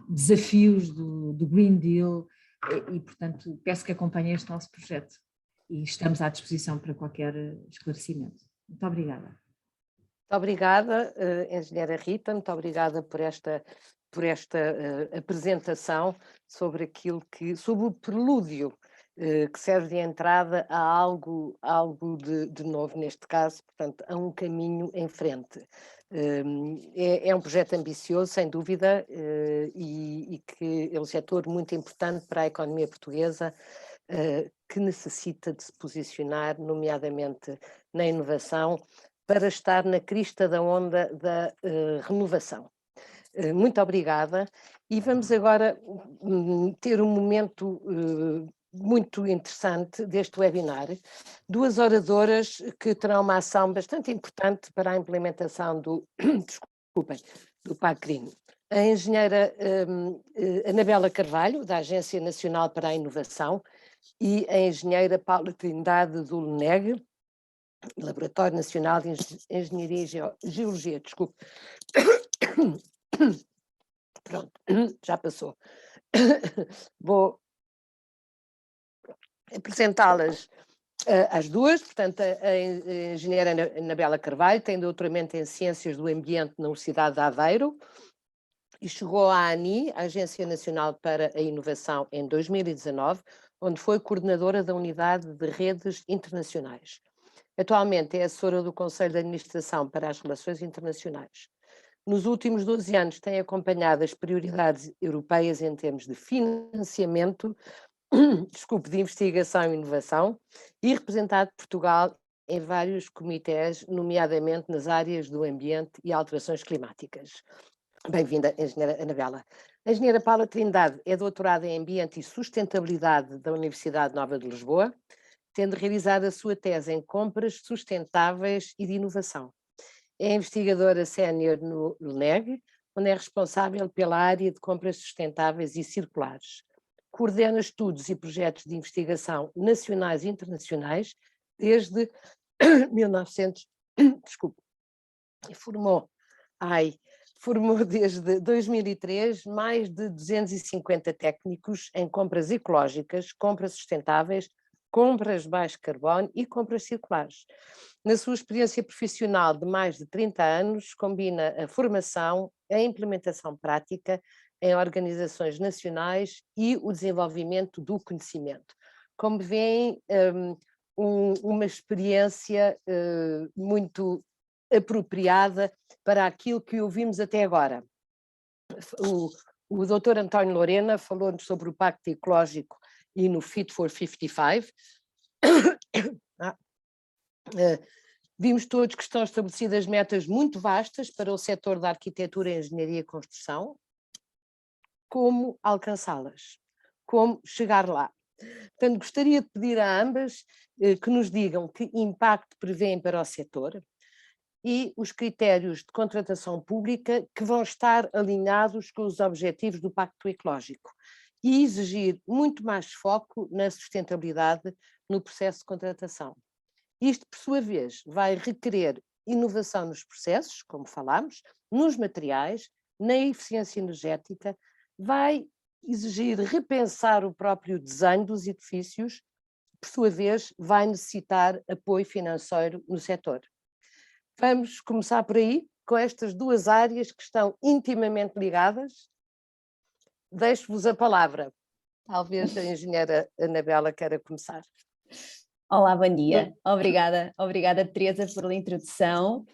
desafios do Green Deal, e portanto peço que acompanhem este nosso projeto e estamos à disposição para qualquer esclarecimento. Muito obrigada.
Muito obrigada, engenheira Rita, muito obrigada por esta apresentação sobre sobre o prelúdio que serve de entrada a algo de novo neste caso, portanto, a um caminho em frente. É um projeto ambicioso, sem dúvida, e que é um setor muito importante para a economia portuguesa, que necessita de se posicionar, nomeadamente na inovação, para estar na crista da onda da renovação. Muito obrigada, e vamos agora ter um momento muito interessante deste webinar. Duas oradoras que terão uma ação bastante importante para a implementação do PAC Green. A engenheira Anabela Carvalho, da Agência Nacional para a Inovação, e a engenheira Paula Trindade do LNEG, Laboratório Nacional de Engenharia e Geologia, desculpe. Pronto, já passou. Vou apresentá-las as duas. Portanto, a engenheira Anabela Carvalho tem doutoramento em Ciências do Ambiente na Universidade de Aveiro e chegou à ANI, a Agência Nacional para a Inovação, em 2019, onde foi coordenadora da Unidade de Redes Internacionais. Atualmente é assessora do Conselho de Administração para as Relações Internacionais. Nos últimos 12 anos tem acompanhado as prioridades europeias em termos de financiamento, de investigação e inovação, e representado Portugal em vários comitês, nomeadamente nas áreas do ambiente e alterações climáticas. Bem-vinda, engenheira Anabela. A engenheira Paula Trindade é doutorada em Ambiente e Sustentabilidade da Universidade Nova de Lisboa, tendo realizado a sua tese em compras sustentáveis e de inovação. É investigadora sénior no LNEG, onde é responsável pela área de compras sustentáveis e circulares. Coordena estudos e projetos de investigação nacionais e internacionais desde 1900, e formou desde 2003 mais de 250 técnicos em compras ecológicas, compras sustentáveis, compras de baixo carbono e compras circulares. Na sua experiência profissional de mais de 30 anos, combina a formação, a implementação prática em organizações nacionais e o desenvolvimento do conhecimento. Como veem, uma experiência muito apropriada para aquilo que ouvimos até agora. O Dr. António Lorena falou-nos sobre o Pacto Ecológico e no Fit for 55. Vimos todos que estão estabelecidas metas muito vastas para o setor da arquitetura, engenharia e construção. Como alcançá-las? Como chegar lá? Portanto, gostaria de pedir a ambas que nos digam que impacto prevêem para o setor e os critérios de contratação pública que vão estar alinhados com os objetivos do Pacto Ecológico e exigir muito mais foco na sustentabilidade no processo de contratação. Isto, por sua vez, vai requerer inovação nos processos, como falámos, nos materiais, na eficiência energética, vai exigir repensar o próprio desenho dos edifícios, por sua vez, vai necessitar apoio financeiro no setor. Vamos começar por aí, com estas duas áreas que estão intimamente ligadas. Deixo-vos a palavra. Talvez a engenheira Anabela queira começar.
Olá, bom dia. Obrigada Teresa pela introdução.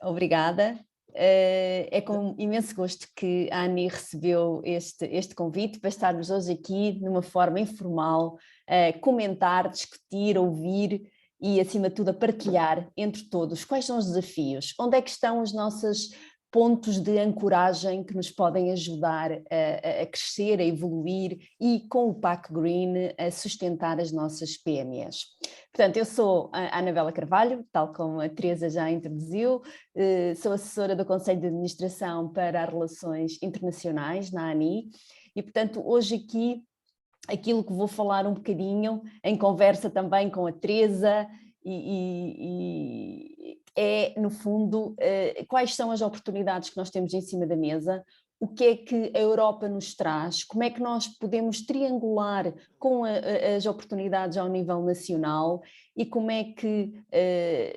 Obrigada. É com imenso gosto que a ANI recebeu este convite para estarmos hoje aqui numa forma informal, comentar, discutir, ouvir e, acima de tudo, a partilhar entre todos quais são os desafios, onde é que estão os nossos pontos de ancoragem que nos podem ajudar a crescer, a evoluir e, com o PAC Green, a sustentar as nossas PMEs. Portanto, eu sou a Anabela Carvalho, tal como a Teresa já introduziu, sou assessora do Conselho de Administração para as Relações Internacionais na ANI e, portanto, hoje aqui aquilo que vou falar um bocadinho, em conversa também com a Teresa, é, no fundo, quais são as oportunidades que nós temos em cima da mesa, o que é que a Europa nos traz, como é que nós podemos triangular com as oportunidades ao nível nacional e como é que,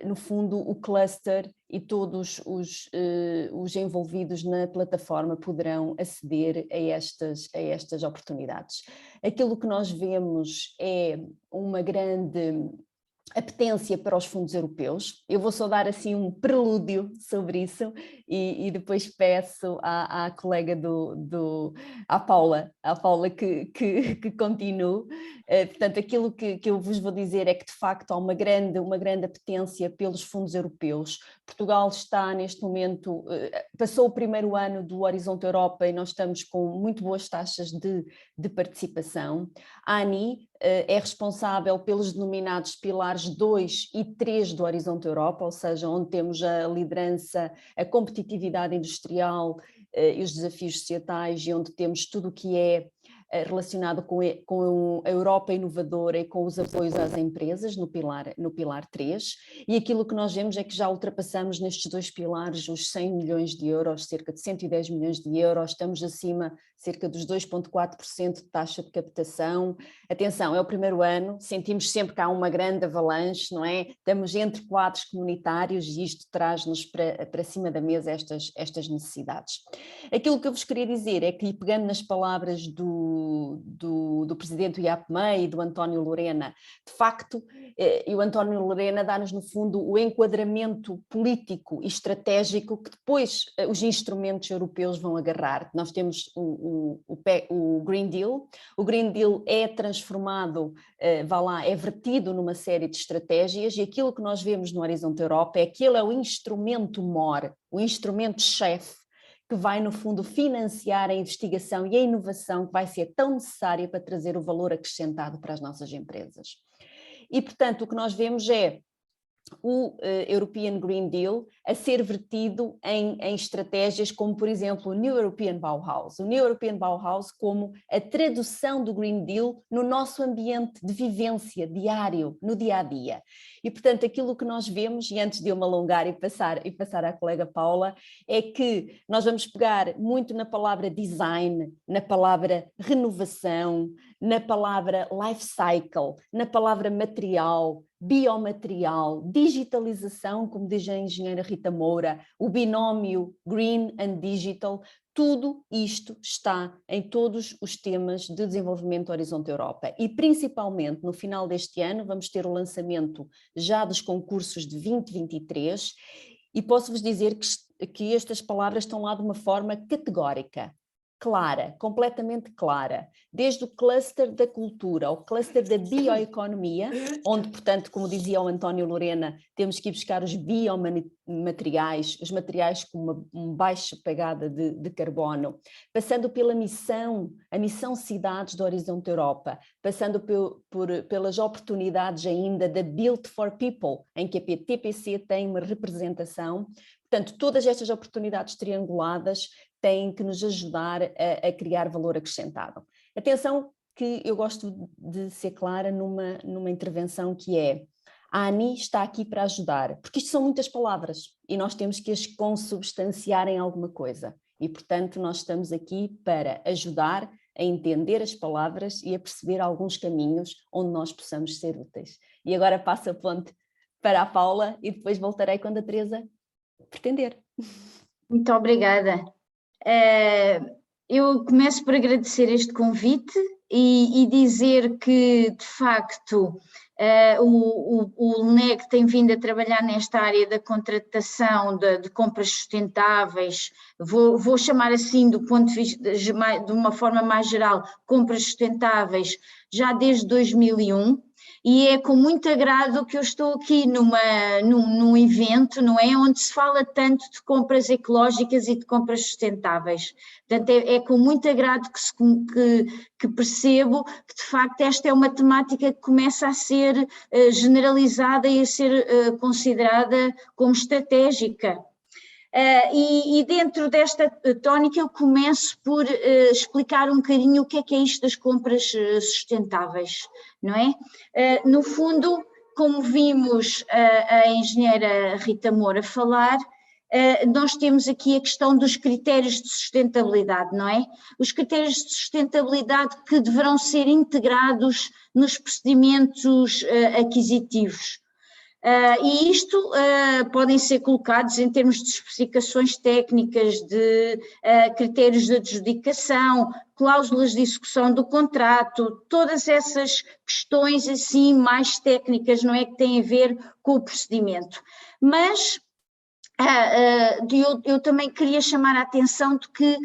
no fundo, o cluster e todos os envolvidos na plataforma poderão aceder a estas oportunidades. Aquilo que nós vemos é uma grande apetência para os fundos europeus. Eu vou só dar assim um prelúdio sobre isso e depois peço à colega à Paula que continue. Portanto, aquilo que eu vos vou dizer é que de facto há uma grande apetência pelos fundos europeus. Portugal está neste momento, passou o primeiro ano do Horizonte Europa e nós estamos com muito boas taxas de participação. A ANI é responsável pelos denominados pilares 2 e 3 do Horizonte Europa, ou seja, onde temos a liderança, a competitividade industrial e os desafios societais e onde temos tudo o que é relacionado com a Europa inovadora e com os apoios às empresas no pilar 3, e aquilo que nós vemos é que já ultrapassamos nestes dois pilares os 100 milhões de euros, cerca de 110 milhões de euros, estamos acima cerca dos 2,4% de taxa de captação. Atenção, é o primeiro ano, sentimos sempre que há uma grande avalanche, não é? Estamos entre quadros comunitários e isto traz-nos para cima da mesa estas necessidades. Aquilo que eu vos queria dizer é que, pegando nas palavras do presidente do IAPMEI e do António Lorena, de facto, e o António Lorena dá-nos no fundo o enquadramento político e estratégico que depois os instrumentos europeus vão agarrar. Nós temos o Green Deal. O Green Deal é transformado, é vertido numa série de estratégias e aquilo que nós vemos no Horizonte Europa é que ele é o instrumento mor, o instrumento-chefe que vai, no fundo, financiar a investigação e a inovação que vai ser tão necessária para trazer o valor acrescentado para as nossas empresas. E, portanto, o que nós vemos é o European Green Deal a ser vertido em estratégias como, por exemplo, o New European Bauhaus. O New European Bauhaus como a tradução do Green Deal no nosso ambiente de vivência diário, no dia-a-dia. E, portanto, aquilo que nós vemos, e antes de eu me alongar e passar à colega Paula, é que nós vamos pegar muito na palavra design, na palavra renovação, na palavra life cycle, na palavra material, biomaterial, digitalização, como diz a engenheira Rita Moura, o binómio Green and Digital, tudo isto está em todos os temas de desenvolvimento Horizonte Europa e principalmente no final deste ano vamos ter o lançamento já dos concursos de 2023 e posso-vos dizer que estas palavras estão lá de uma forma categórica. clara, completamente clara, desde o cluster da cultura ao cluster da bioeconomia, onde, portanto, como dizia o António Lorena, temos que ir buscar os biomateriais, os materiais com uma baixa pegada de carbono, passando pela a missão Cidades do Horizonte Europa, passando pelas oportunidades ainda da Built for People, em que a TPC tem uma representação. Portanto, todas estas oportunidades trianguladas têm que nos ajudar a criar valor acrescentado. Atenção que eu gosto de ser clara numa intervenção que é: a ANI está aqui para ajudar, porque isto são muitas palavras e nós temos que as consubstanciar em alguma coisa. E, portanto, nós estamos aqui para ajudar a entender as palavras e a perceber alguns caminhos onde nós possamos ser úteis. E agora passo a ponte para a Paula e depois voltarei quando a Teresa pretender.
Muito obrigada. Eu começo por agradecer este convite e dizer que, de facto, o LNEG tem vindo a trabalhar nesta área da contratação de compras sustentáveis, vou chamar assim do ponto de vista, de uma forma mais geral, compras sustentáveis, já desde 2001. E é com muito agrado que eu estou aqui num evento, não é, onde se fala tanto de compras ecológicas e de compras sustentáveis. Portanto, é com muito agrado que percebo que, de facto, esta é uma temática que começa a ser generalizada e a ser considerada como estratégica. E dentro desta tónica eu começo por explicar um bocadinho o que é isto das compras sustentáveis, não é? No fundo, como vimos a engenheira Rita Moura falar, nós temos aqui a questão dos critérios de sustentabilidade, não é? Os critérios de sustentabilidade que deverão ser integrados nos procedimentos aquisitivos. E isto podem ser colocados em termos de especificações técnicas, de critérios de adjudicação, cláusulas de execução do contrato, todas essas questões assim mais técnicas, não é, que têm a ver com o procedimento. Mas eu também queria chamar a atenção de que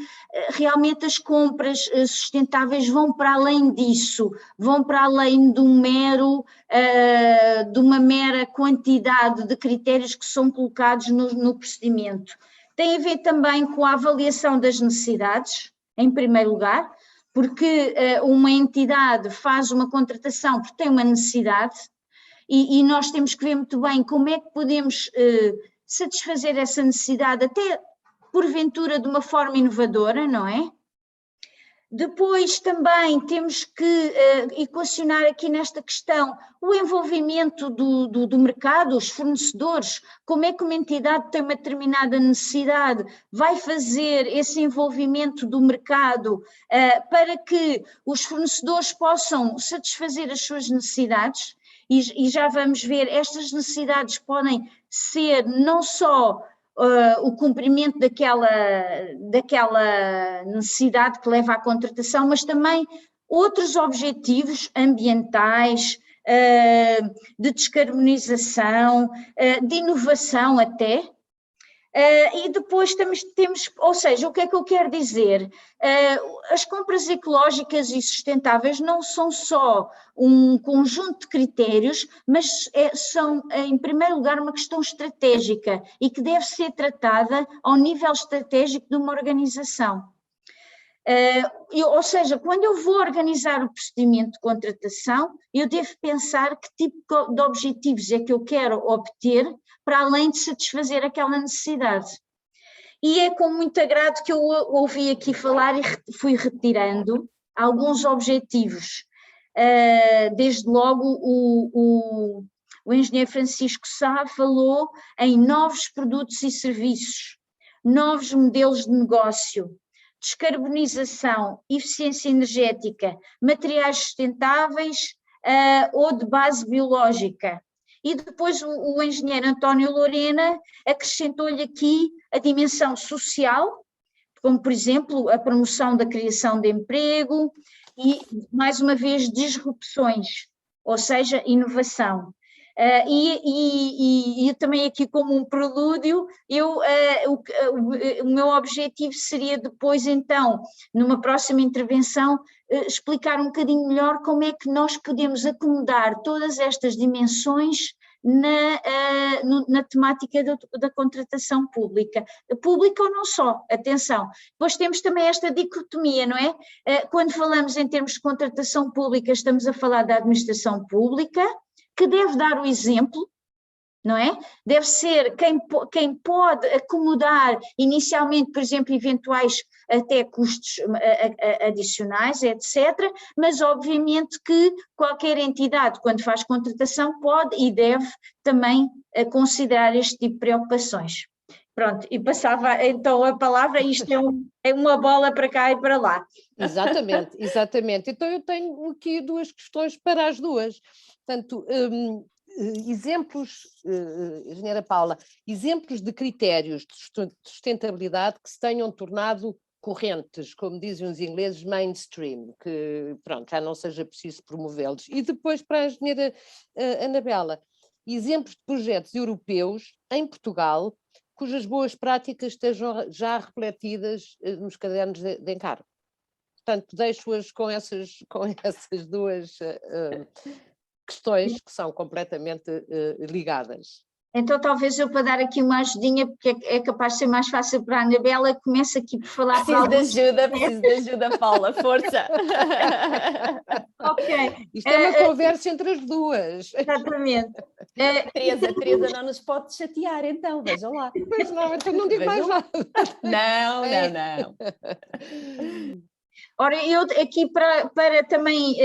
realmente as compras sustentáveis vão para além disso, vão para além de uma mera quantidade de critérios que são colocados no procedimento. Tem a ver também com a avaliação das necessidades, em primeiro lugar, porque uma entidade faz uma contratação porque tem uma necessidade e nós temos que ver muito bem como é que podemos satisfazer essa necessidade, até porventura de uma forma inovadora, não é? Depois também temos que equacionar aqui nesta questão o envolvimento do mercado, os fornecedores, como é que uma entidade tem uma determinada necessidade, vai fazer esse envolvimento do mercado para que os fornecedores possam satisfazer as suas necessidades. E já vamos ver, estas necessidades podem ser não só o cumprimento daquela necessidade que leva à contratação, mas também outros objetivos ambientais, de descarbonização, de inovação até. E depois temos, ou seja, o que é que eu quero dizer? As compras ecológicas e sustentáveis não são só um conjunto de critérios, mas são, em primeiro lugar, uma questão estratégica e que deve ser tratada ao nível estratégico de uma organização. Ou seja, quando eu vou organizar o procedimento de contratação, eu devo pensar que tipo de objetivos é que eu quero obter para além de satisfazer aquela necessidade. E é com muito agrado que eu ouvi aqui falar e fui retirando alguns objetivos. Desde logo o engenheiro Francisco Sá falou em novos produtos e serviços, novos modelos de negócio, descarbonização, eficiência energética, materiais sustentáveis ou de base biológica. E depois o engenheiro António Lorena acrescentou-lhe aqui a dimensão social, como por exemplo a promoção da criação de emprego, e, mais uma vez, disrupções, ou seja, inovação. E também aqui como um prelúdio, o meu objetivo seria depois então, numa próxima intervenção, explicar um bocadinho melhor como é que nós podemos acomodar todas estas dimensões na temática da contratação pública ou não só, atenção. Depois temos também esta dicotomia, não é? Quando falamos em termos de contratação pública, estamos a falar da administração pública, que deve dar o exemplo, não é? Deve ser quem pode acomodar inicialmente, por exemplo, eventuais até custos adicionais, etc., mas obviamente que qualquer entidade, quando faz contratação, pode e deve também considerar este tipo de preocupações. Pronto, e passava então a palavra, isto é uma bola para cá e para lá.
Exatamente, exatamente. Então eu tenho aqui duas questões para as duas. Portanto, exemplos, Engenheira Paula, exemplos de critérios de sustentabilidade que se tenham tornado correntes, como dizem os ingleses, mainstream, que pronto, já não seja preciso promovê-los. E depois para a engenheira Anabela, exemplos de projetos europeus em Portugal cujas boas práticas estejam já refletidas nos cadernos de encargo. Portanto, deixo-as com essas duas questões que são completamente ligadas.
Então talvez eu, para dar aqui uma ajudinha, porque é capaz de ser mais fácil para a Anabela, começo aqui por falar...
Preciso de ajuda, Paula, força!
Ok.
Isto é uma conversa entre as duas.
Exatamente.
Teresa não nos pode chatear, então, veja lá.
Pois não, então não digo mais nada.
Não.
Ora, eu aqui para também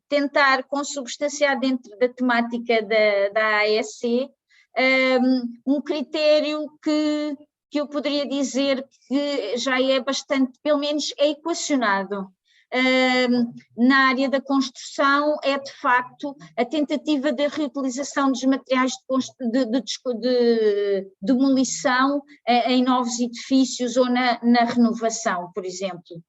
tentar consubstanciar dentro da temática da AEC, um critério que eu poderia dizer que já é bastante, pelo menos é equacionado. Na área da construção é de facto a tentativa de reutilização dos materiais de demolição em novos edifícios ou na renovação, por exemplo.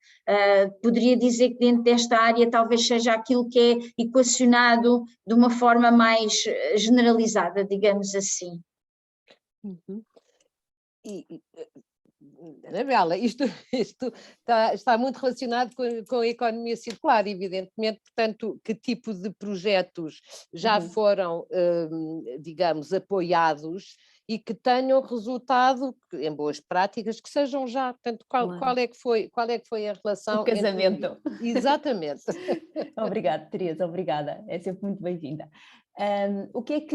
Poderia dizer que dentro desta área talvez seja aquilo que é equacionado de uma forma mais generalizada, digamos assim.
Uhum. Anabela, isto está muito relacionado com a economia circular, evidentemente, portanto, que tipo de projetos já foram, digamos, apoiados e que tenham resultado em boas práticas, que sejam já, portanto, qual é que foi a relação?
O casamento.
Exatamente.
Obrigada, Teresa, obrigada, é sempre muito bem-vinda. O que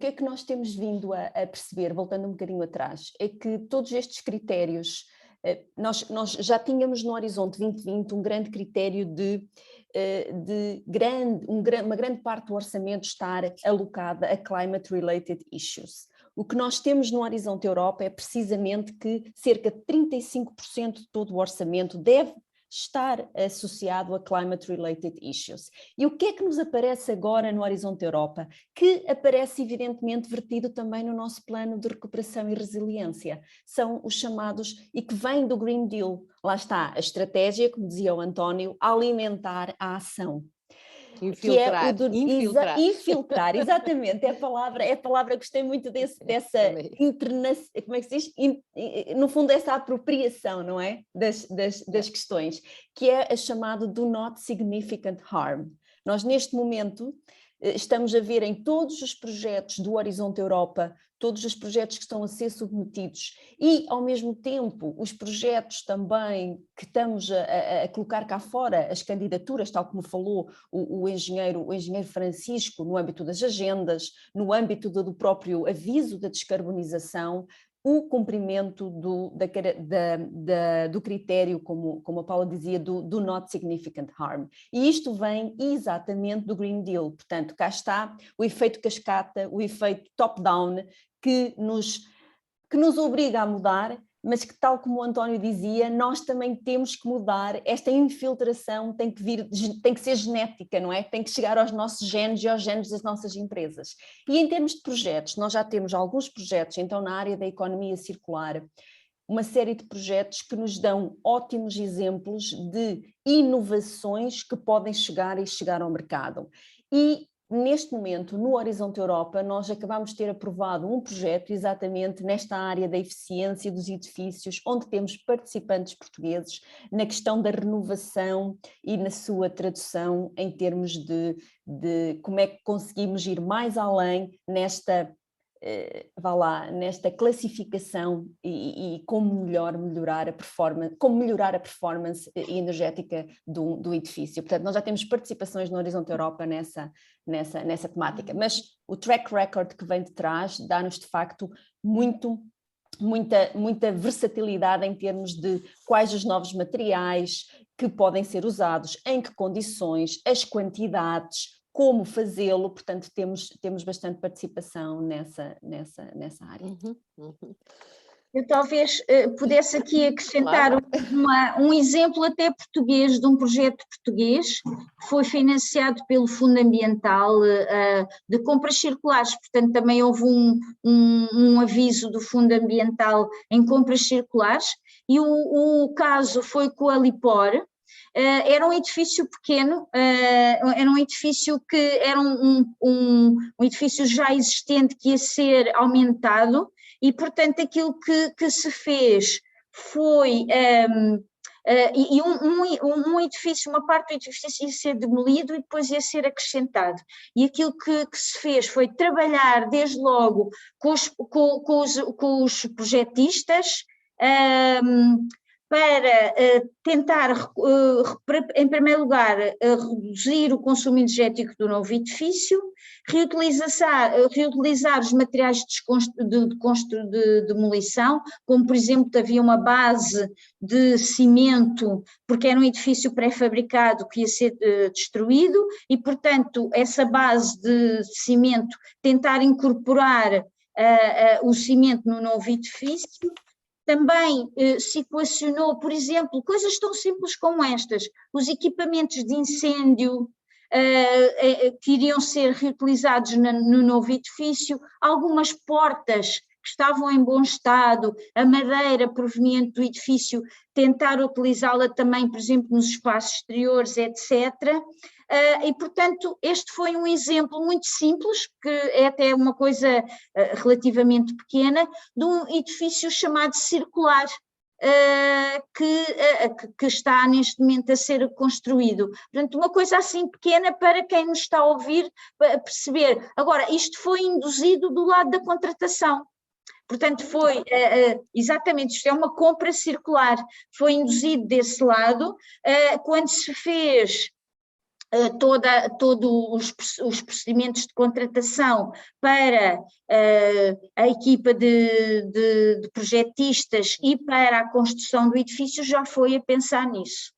é que nós temos vindo a perceber, voltando um bocadinho atrás, é que todos estes critérios, nós já tínhamos no Horizonte 2020 um grande critério uma grande parte do orçamento estar alocada a climate-related issues. O que nós temos no Horizonte Europa é precisamente que cerca de 35% de todo o orçamento deve estar associado a climate-related issues. E o que é que nos aparece agora no Horizonte Europa? Que aparece evidentemente vertido também no nosso plano de recuperação e resiliência. São os chamados, e que vem do Green Deal. Lá está a estratégia, como dizia o António, alimentar a ação.
Infiltrar,
que é infiltrar, exatamente, é a palavra, gostei muito dessa como é que se diz? No fundo essa apropriação, não é? Das questões, que é a chamada do not significant harm. Nós neste momento estamos a ver em todos os projetos do Horizonte Europa, todos os projetos que estão a ser submetidos e, ao mesmo tempo, os projetos também que estamos a colocar cá fora, as candidaturas, tal como falou o engenheiro Francisco, no âmbito das agendas, no âmbito do próprio aviso da descarbonização, o cumprimento do critério, como a Paula dizia, do not significant harm. E isto vem exatamente do Green Deal. Portanto, cá está o efeito cascata, o efeito top-down, que nos obriga a mudar, mas que, tal como o António dizia, nós também temos que mudar. Esta infiltração tem que ser genética, não é? Tem que chegar aos nossos genes e aos genes das nossas empresas. E em termos de projetos, nós já temos alguns projetos, então na área da economia circular, uma série de projetos que nos dão ótimos exemplos de inovações que podem chegar ao mercado. E neste momento, no Horizonte Europa, nós acabamos de ter aprovado um projeto exatamente nesta área da eficiência dos edifícios, onde temos participantes portugueses na questão da renovação e na sua tradução em termos de como é que conseguimos ir mais além nesta classificação e como melhorar a performance energética do edifício. Portanto, nós já temos participações no Horizonte Europa nessa temática, mas o track record que vem de trás dá-nos de facto muita versatilidade em termos de quais os novos materiais que podem ser usados, em que condições, as quantidades, como fazê-lo, portanto temos bastante participação nessa área.
Eu talvez pudesse aqui acrescentar um exemplo até português, de um projeto português, que foi financiado pelo Fundo Ambiental de compras circulares, portanto também houve um aviso do Fundo Ambiental em compras circulares, e o caso foi com a Lipor. Era um edifício pequeno, era um edifício que era um edifício já existente que ia ser aumentado, e portanto aquilo que se fez foi um edifício, uma parte do edifício ia ser demolido e depois ia ser acrescentado, e aquilo que se fez foi trabalhar desde logo com os projetistas, para tentar, em primeiro lugar, reduzir o consumo energético do novo edifício, reutilizar os materiais de demolição, como por exemplo havia uma base de cimento, porque era um edifício pré-fabricado que ia ser destruído, e portanto essa base de cimento, tentar incorporar o cimento no novo edifício. Também se equacionou, por exemplo, coisas tão simples como estas, os equipamentos de incêndio que iriam ser reutilizados no novo edifício, algumas portas que estavam em bom estado, a madeira proveniente do edifício, tentar utilizá-la também, por exemplo, nos espaços exteriores, etc. E, portanto, este foi um exemplo muito simples, que é até uma coisa relativamente pequena, de um edifício chamado Circular, que está neste momento a ser construído. Portanto, uma coisa assim pequena para quem nos está a ouvir perceber. Agora, isto foi induzido do lado da contratação. Portanto, foi exatamente, isto é uma compra circular, foi induzido desse lado, quando se fez todos os procedimentos de contratação para a equipa de projetistas e para a construção do edifício, já foi a pensar nisso.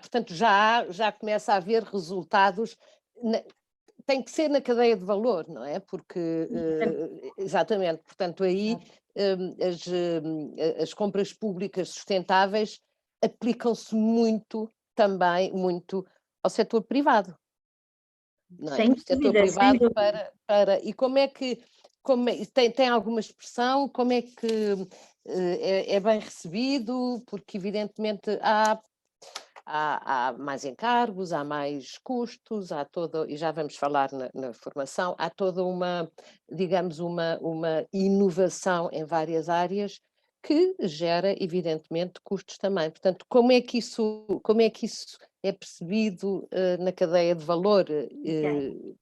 Portanto, já começa a haver resultados, tem que ser na cadeia de valor, não é? Porque, exatamente, portanto aí as compras públicas sustentáveis aplicam-se também muito ao setor privado. Não é?
Sem
O setor
dúvida,
privado e como é que tem alguma expressão, como é que é bem recebido, porque evidentemente há mais encargos, há mais custos, e já vamos falar na formação, há toda uma, digamos, uma inovação em várias áreas que gera, evidentemente, custos também. Portanto, como é que isso é percebido na cadeia de valor? E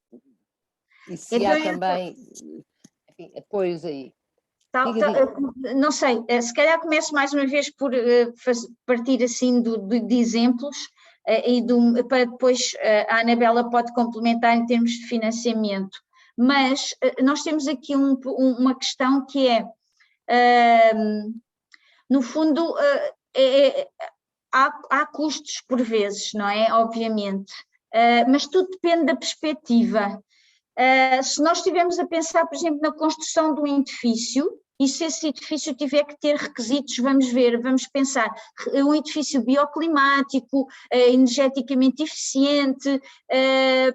se há também, enfim, apoios aí?
Não sei, se calhar começo mais uma vez por partir assim de exemplos, para depois a Anabela pode complementar em termos de financiamento. Mas nós temos aqui uma questão que é, no fundo, há custos por vezes, não é? Obviamente, mas tudo depende da perspectiva. Se nós estivermos a pensar, por exemplo, na construção de um edifício, e se esse edifício tiver que ter requisitos, vamos pensar, um edifício bioclimático, energeticamente eficiente,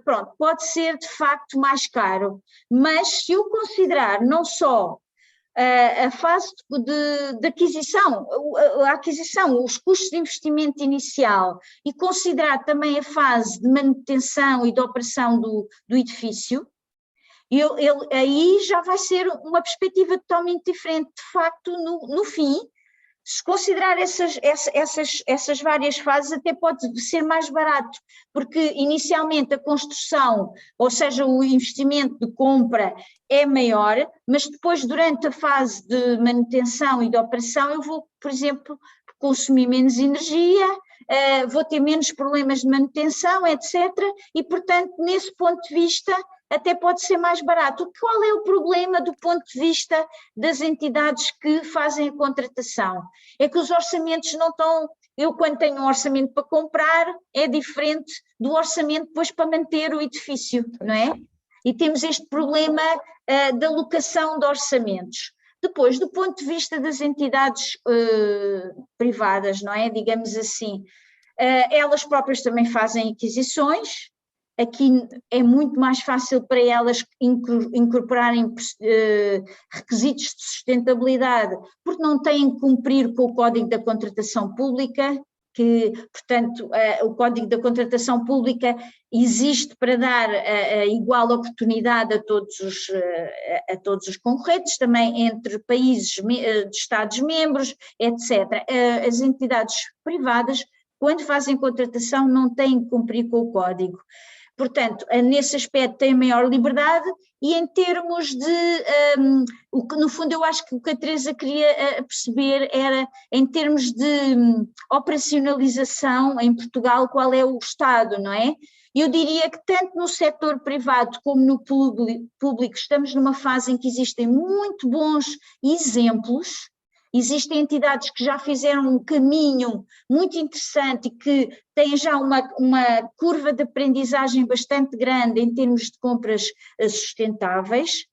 pronto, pode ser de facto mais caro, mas se eu considerar não só a fase de aquisição, a aquisição, os custos de investimento inicial e considerar também a fase de manutenção e de operação do edifício, aí já vai ser uma perspectiva totalmente diferente. De facto, no fim, se considerar essas várias fases, até pode ser mais barato, porque inicialmente a construção, ou seja, o investimento de compra é maior, mas depois, durante a fase de manutenção e de operação, eu vou, por exemplo, consumir menos energia, vou ter menos problemas de manutenção, etc. E, portanto, nesse ponto de vista, até pode ser mais barato. Qual é o problema do ponto de vista das entidades que fazem a contratação? É que os orçamentos não estão... Eu, quando tenho um orçamento para comprar, é diferente do orçamento depois para manter o edifício, não é? E temos este problema da alocação de orçamentos. Depois, do ponto de vista das entidades privadas, não é? Digamos assim, elas próprias também fazem aquisições. Aqui é muito mais fácil para elas incorporarem requisitos de sustentabilidade, porque não têm que cumprir com o Código da Contratação Pública, que, portanto, o Código da Contratação Pública existe para dar a igual oportunidade a todos os concorrentes, também entre países, Estados-membros, etc. As entidades privadas, quando fazem contratação, não têm que cumprir com o Código. Portanto, nesse aspecto tem maior liberdade e em termos de, no fundo eu acho que o que a Teresa queria perceber era, em termos de operacionalização em Portugal, qual é o estado, não é? Eu diria que tanto no setor privado como no público estamos numa fase em que existem muito bons exemplos. Existem entidades que já fizeram um caminho muito interessante e que têm já uma curva de aprendizagem bastante grande em termos de compras sustentáveis,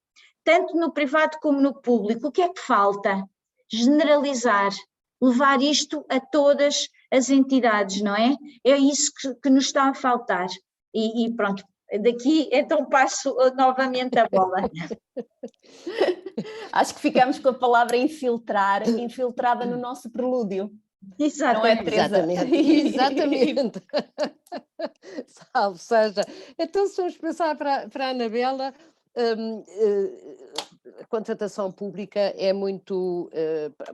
tanto no privado como no público. O que é que falta? Generalizar, levar isto a todas as entidades, não é? É isso que nos está a faltar. E pronto, daqui então passo novamente a bola.
Acho que ficamos com a palavra infiltrar, infiltrada no nosso prelúdio.
Exatamente.
Não é, Teresa?
Exatamente. Salve seja. Então, se vamos pensar para a Anabela, a contratação pública é muito,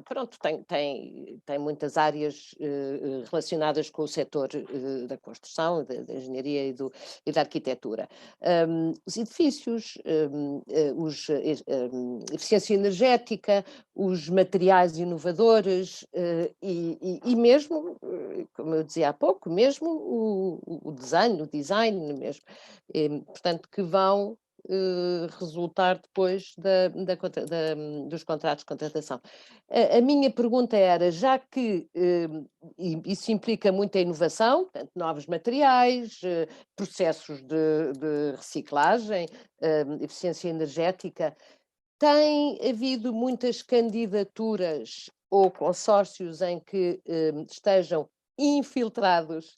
pronto, tem muitas áreas relacionadas com o setor da construção, da engenharia e da arquitetura. Os edifícios, eficiência energética, os materiais inovadores e mesmo, como eu dizia há pouco, mesmo o design mesmo, portanto, que vão resultar depois dos contratos de contratação. A minha pergunta era, já que isso implica muita inovação, portanto, novos materiais, processos de reciclagem, eficiência energética, tem havido muitas candidaturas ou consórcios em que estejam infiltrados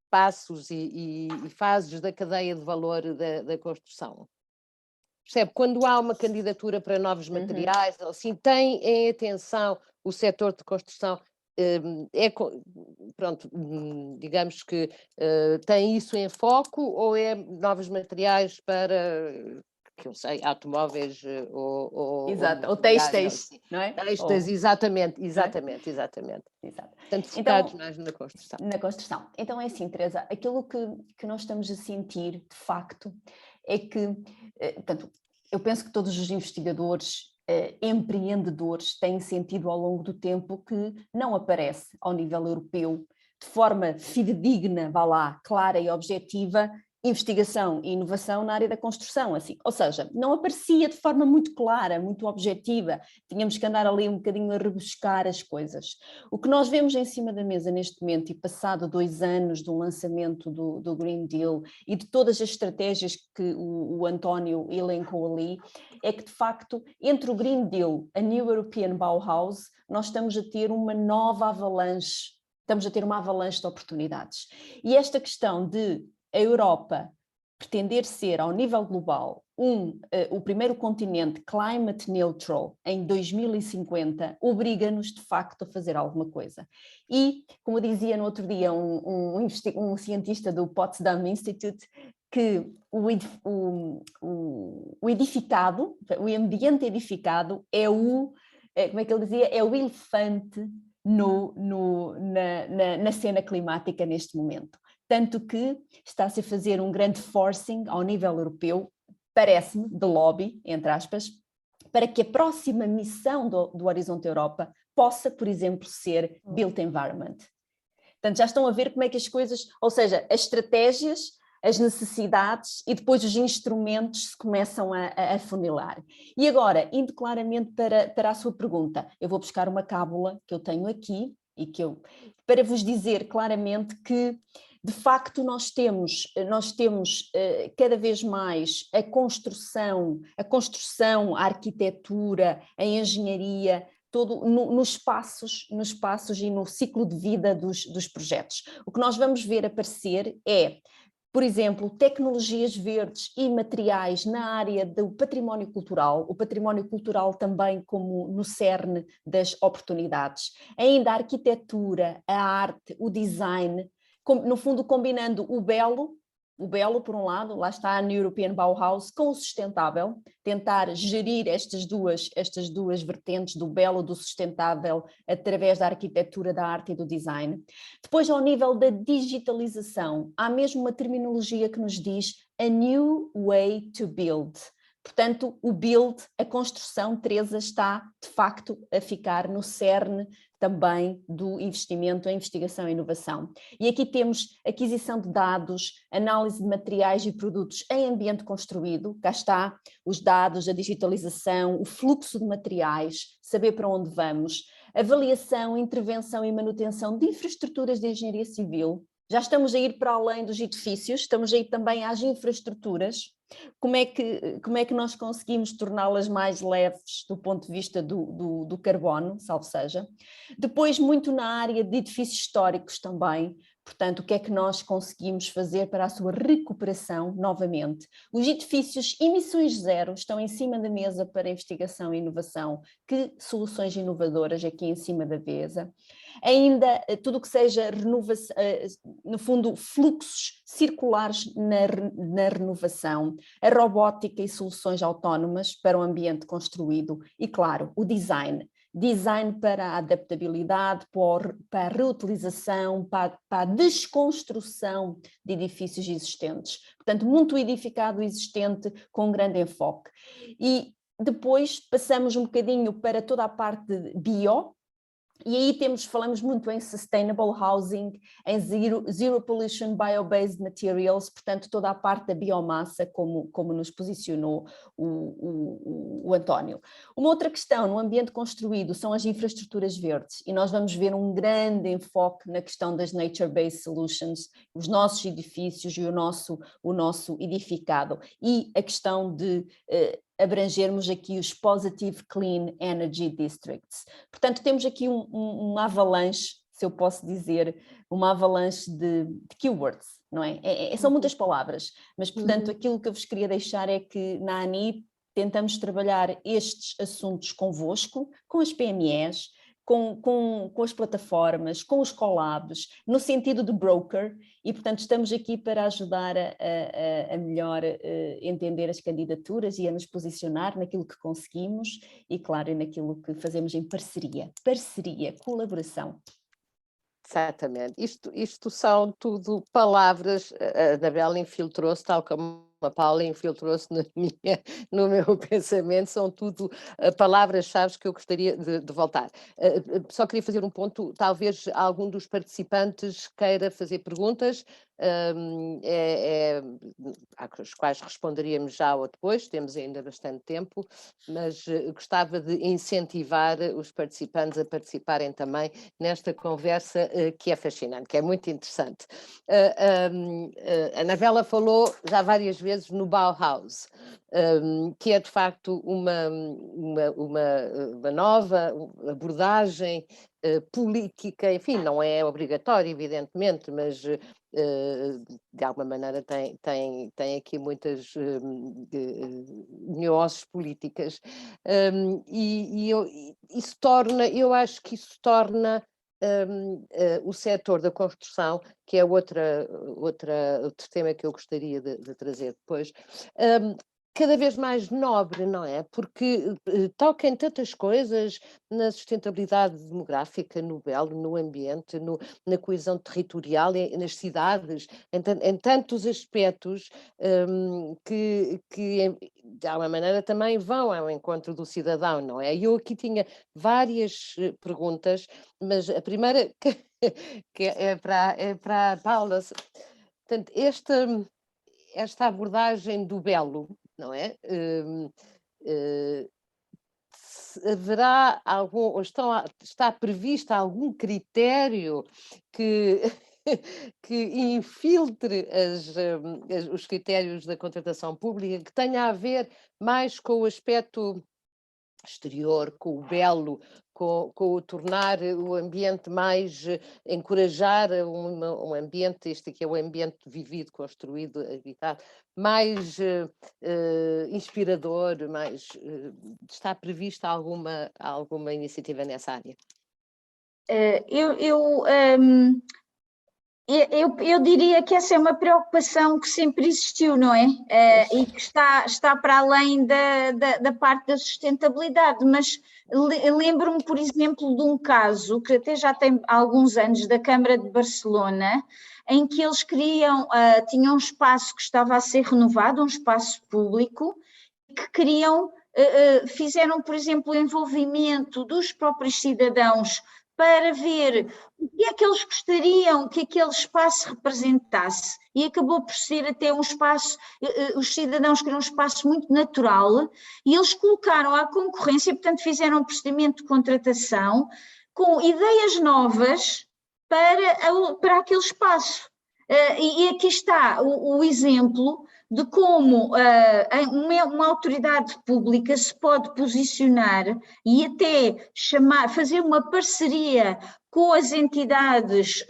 passos e fases da cadeia de valor da construção. Percebe? Quando há uma candidatura para novos materiais, assim, tem em atenção o setor de construção, pronto, digamos que tem isso em foco, ou é novos materiais para, que eu sei, automóveis
ou têxteis, não é?
Têxteis, exatamente. Exato. Portanto, focados mais na construção.
Na construção. Então é assim, Teresa, aquilo que nós estamos a sentir, de facto, é que, portanto, eu penso que todos os investigadores, empreendedores, têm sentido ao longo do tempo que não aparece ao nível europeu, de forma fidedigna, vá lá, clara e objetiva, investigação e inovação na área da construção, assim, ou seja, não aparecia de forma muito clara, muito objetiva, tínhamos que andar ali um bocadinho a rebuscar as coisas. O que nós vemos em cima da mesa neste momento, e passado 2 anos do lançamento do Green Deal e de todas as estratégias que o António elencou ali, é que de facto, entre o Green Deal, a New European Bauhaus, nós estamos a ter uma nova avalanche, estamos a ter uma avalanche de oportunidades. E esta questão de a Europa pretender ser, ao nível global, o primeiro continente climate neutral em 2050 obriga-nos de facto a fazer alguma coisa. E, como dizia no outro dia um cientista do Potsdam Institute, que o edificado, o ambiente edificado é como é que ele dizia, é o elefante na cena climática neste momento. Tanto que está-se a fazer um grande forcing ao nível europeu, parece-me, de lobby, entre aspas, para que a próxima missão do Horizonte Europa possa, por exemplo, ser Built Environment. Portanto, já estão a ver como é que as coisas, ou seja, as estratégias, as necessidades e depois os instrumentos se começam a funilar. E agora, indo claramente para a sua pergunta, eu vou buscar uma cábula que eu tenho aqui, para vos dizer claramente que, de facto, nós temos cada vez mais a construção, a arquitetura, a engenharia, todo nos passos e no ciclo de vida dos projetos. O que nós vamos ver aparecer é, por exemplo, tecnologias verdes e materiais na área do património cultural, o património cultural também como no cerne das oportunidades. Ainda a arquitetura, a arte, o design, no fundo combinando o belo por um lado, lá está a European Bauhaus, com o sustentável, tentar gerir estas duas vertentes do belo e do sustentável através da arquitetura, da arte e do design. Depois, ao nível da digitalização, há mesmo uma terminologia que nos diz a new way to build. Portanto, o build, a construção, Teresa, está de facto a ficar no cerne também do investimento em investigação e inovação. E aqui temos aquisição de dados, análise de materiais e produtos em ambiente construído, cá está os dados, a digitalização, o fluxo de materiais, saber para onde vamos, avaliação, intervenção e manutenção de infraestruturas de engenharia civil. Já estamos a ir para além dos edifícios, estamos a ir também às infraestruturas. Como é que nós conseguimos torná-las mais leves do ponto de vista do carbono, salvo seja. Depois, muito na área de edifícios históricos também, portanto, o que é que nós conseguimos fazer para a sua recuperação novamente. Os edifícios emissões zero estão em cima da mesa para investigação e inovação. Que soluções inovadoras aqui em cima da mesa. Ainda tudo o que seja renovação, no fundo, fluxos circulares na renovação, a robótica e soluções autónomas para o ambiente construído e, claro, o design. Design para a adaptabilidade, para a reutilização, para a desconstrução de edifícios existentes. Portanto, muito edificado existente com um grande enfoque. E depois passamos um bocadinho para toda a parte de bio, e aí falamos muito em sustainable housing, em zero pollution bio-based materials, portanto toda a parte da biomassa como nos posicionou o António. Uma outra questão no ambiente construído são as infraestruturas verdes, e nós vamos ver um grande enfoque na questão das nature-based solutions, os nossos edifícios e o nosso edificado, e a questão de abrangermos aqui os Positive Clean Energy Districts. Portanto, temos aqui uma avalanche, se eu posso dizer, uma avalanche de keywords, não é? São muitas palavras, mas, portanto, aquilo que eu vos queria deixar é que na ANI tentamos trabalhar estes assuntos convosco, com as PMEs, com as plataformas, com os collabs, no sentido de broker, e portanto estamos aqui para ajudar a melhor entender as candidaturas e a nos posicionar naquilo que conseguimos e, claro, naquilo que fazemos em parceria, colaboração.
Exatamente, isto são tudo palavras, a Anabela infiltrou-se, tal como a Paula infiltrou-se no meu pensamento, são tudo palavras-chave que eu gostaria de voltar. Só queria fazer um ponto, talvez algum dos participantes queira fazer perguntas, às quais responderíamos já ou depois, temos ainda bastante tempo, mas gostava de incentivar os participantes a participarem também nesta conversa que é fascinante, que é muito interessante. A Anabela falou já várias vezes no Bauhaus, que é de facto uma nova abordagem política, enfim, não é obrigatório, evidentemente, mas de alguma maneira tem aqui muitas nuances políticas. Isso torna, eu acho que isso torna o setor da construção, que é outro tema que eu gostaria de trazer depois, cada vez mais nobre, não é? Porque toca em tantas coisas, na sustentabilidade demográfica, no belo, no ambiente, na coesão territorial, nas cidades, em tantos aspectos que de alguma maneira também vão ao encontro do cidadão, não é? E eu aqui tinha várias perguntas, mas a primeira que é para a Paula. Portanto, esta abordagem do belo, não é? Haverá algum, ou está previsto algum critério que, que infiltre os critérios da contratação pública, que tenha a ver mais com o aspecto exterior, com o belo, com o tornar o ambiente mais, encorajar um ambiente, este aqui é o ambiente vivido, construído, habitado, mais inspirador, mais, está prevista alguma iniciativa nessa área?
Eu diria que essa é uma preocupação que sempre existiu, não é? E que está para além da parte da sustentabilidade, mas lembro-me, por exemplo, de um caso que até já tem alguns anos, da Câmara de Barcelona, em que eles tinham um espaço que estava a ser renovado, um espaço público, que fizeram, por exemplo, o envolvimento dos próprios cidadãos para ver o que é que eles gostariam que aquele espaço representasse, e acabou por ser até um espaço, os cidadãos queriam um espaço muito natural, e eles colocaram à concorrência, portanto fizeram um procedimento de contratação com ideias novas para aquele espaço. E aqui está o exemplo de como uma autoridade pública se pode posicionar e até fazer uma parceria com as entidades,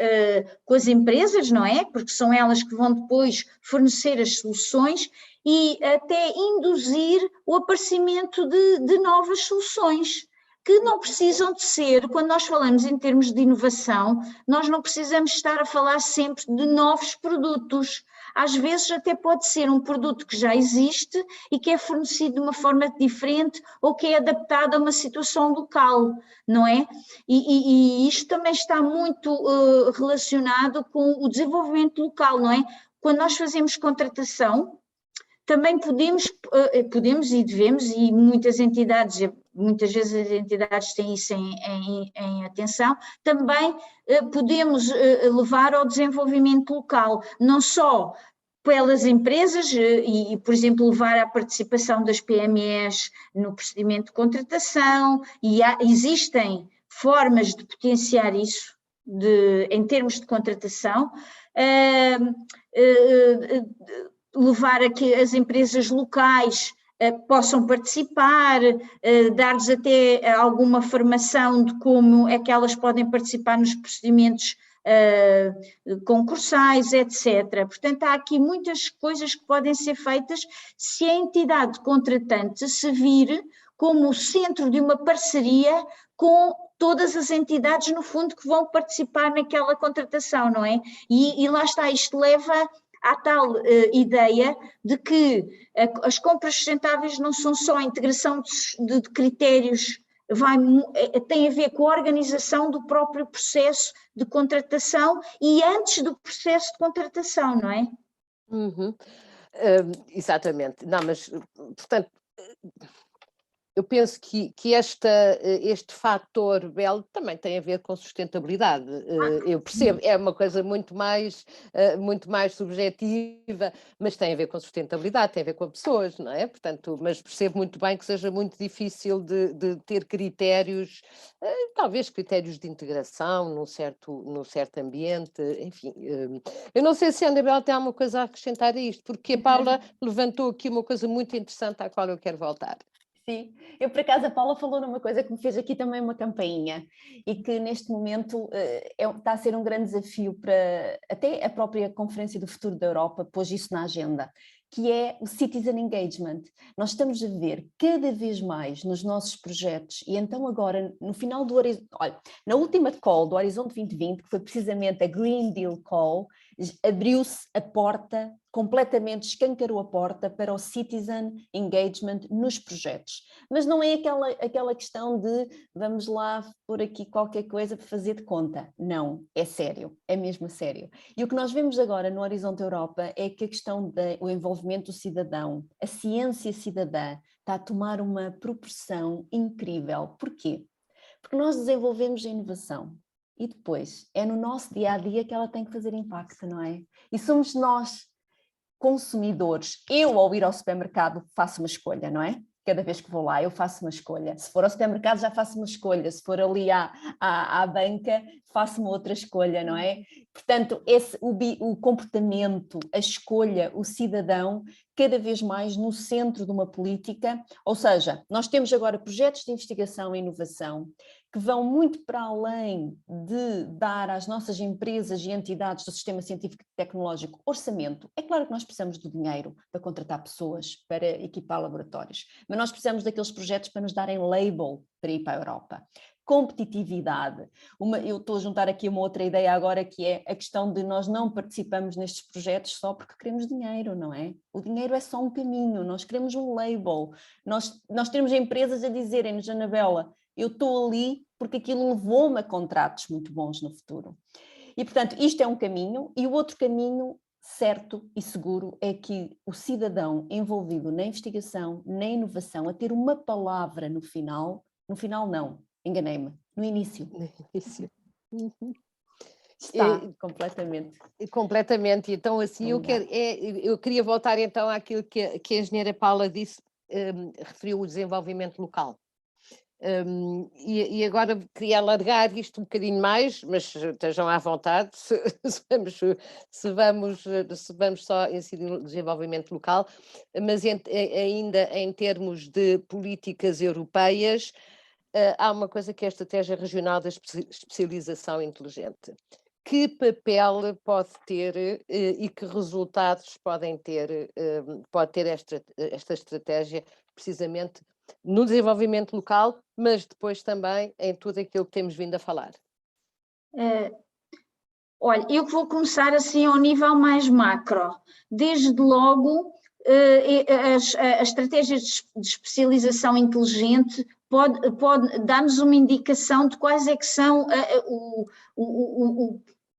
com as empresas, não é? Porque são elas que vão depois fornecer as soluções e até induzir o aparecimento de novas soluções, que não precisam de ser, quando nós falamos em termos de inovação, nós não precisamos estar a falar sempre de novos produtos. Às vezes até pode ser um produto que já existe e que é fornecido de uma forma diferente ou que é adaptado a uma situação local, não é? E isto também está muito relacionado com o desenvolvimento local, não é? Quando nós fazemos contratação, também podemos e devemos, e muitas vezes as entidades têm isso em atenção, também podemos levar ao desenvolvimento local, não só pelas empresas e, por exemplo, levar à participação das PMEs no procedimento de contratação, e existem formas de potenciar isso em termos de contratação, levar a que as empresas locais possam participar, dar-lhes até alguma formação de como é que elas podem participar nos procedimentos concursais, etc. Portanto, há aqui muitas coisas que podem ser feitas se a entidade contratante se vir como o centro de uma parceria com todas as entidades, no fundo, que vão participar naquela contratação, não é? E lá está, isto leva à tal ideia de que as compras sustentáveis não são só a integração de critérios, tem a ver com a organização do próprio processo de contratação e antes do processo de contratação, não é?
Uhum. Exatamente. Não, mas, portanto, eu penso que este fator belo também tem a ver com sustentabilidade. Eu percebo, é uma coisa muito mais subjetiva, mas tem a ver com sustentabilidade, tem a ver com pessoas, não é? Portanto, mas percebo muito bem que seja muito difícil de ter critérios, talvez critérios de integração num certo ambiente, enfim. Eu não sei se a Anabela tem alguma coisa a acrescentar a isto, porque a Paula levantou aqui uma coisa muito interessante à qual eu quero voltar.
Sim, eu por acaso a Paula falou numa coisa que me fez aqui também uma campainha e que neste momento está a ser um grande desafio para até a própria Conferência do Futuro da Europa pôs isso na agenda, que é o citizen engagement. Nós estamos a ver cada vez mais nos nossos projetos e então agora no final do horizonte, olha, na última call do Horizonte 2020, que foi precisamente a Green Deal Call, abriu-se a porta, completamente escancarou a porta para o citizen engagement nos projetos. Mas não é aquela questão de vamos lá pôr aqui qualquer coisa para fazer de conta. Não, é sério, é mesmo sério. E o que nós vemos agora no Horizonte Europa é que a questão do envolvimento do cidadão, a ciência cidadã, está a tomar uma proporção incrível. Porquê? Porque nós desenvolvemos a inovação. E depois, é no nosso dia-a-dia que ela tem que fazer impacto, não é? E somos nós, consumidores, eu ao ir ao supermercado faço uma escolha, não é? Cada vez que vou lá eu faço uma escolha. Se for ao supermercado já faço uma escolha, se for ali à banca faço uma outra escolha, não é? Portanto, o comportamento, a escolha, o cidadão, cada vez mais no centro de uma política, ou seja, nós temos agora projetos de investigação e inovação que vão muito para além de dar às nossas empresas e entidades do sistema científico e tecnológico orçamento. É claro que nós precisamos do dinheiro para contratar pessoas, para equipar laboratórios, mas nós precisamos daqueles projetos para nos darem label para ir para a Europa. Competitividade. Eu estou a juntar aqui uma outra ideia agora, que é a questão de nós não participamos nestes projetos só porque queremos dinheiro, não é? O dinheiro é só um caminho, nós queremos um label. Nós temos empresas a dizerem-nos, Anabela, eu estou ali porque aquilo levou-me a contratos muito bons no futuro. E, portanto, isto é um caminho, e o outro caminho certo e seguro é que o cidadão envolvido na investigação, na inovação, a ter uma palavra no final não, enganei-me, no início. Está completamente.
Completamente. Então, assim, eu queria voltar então àquilo que a engenheira Paula disse, referiu o desenvolvimento local. E agora queria alargar isto um bocadinho mais, mas estejam à vontade, se vamos só incidir no desenvolvimento local, mas ainda em termos de políticas europeias, há uma coisa que é a Estratégia Regional da Especialização Inteligente. Que papel pode ter e que resultados pode ter esta estratégia, precisamente no desenvolvimento local, mas depois também em tudo aquilo que temos vindo a falar?
Olha, eu vou começar assim ao nível mais macro. Desde logo, a estratégia de especialização inteligente pode dar-nos uma indicação de quais é que são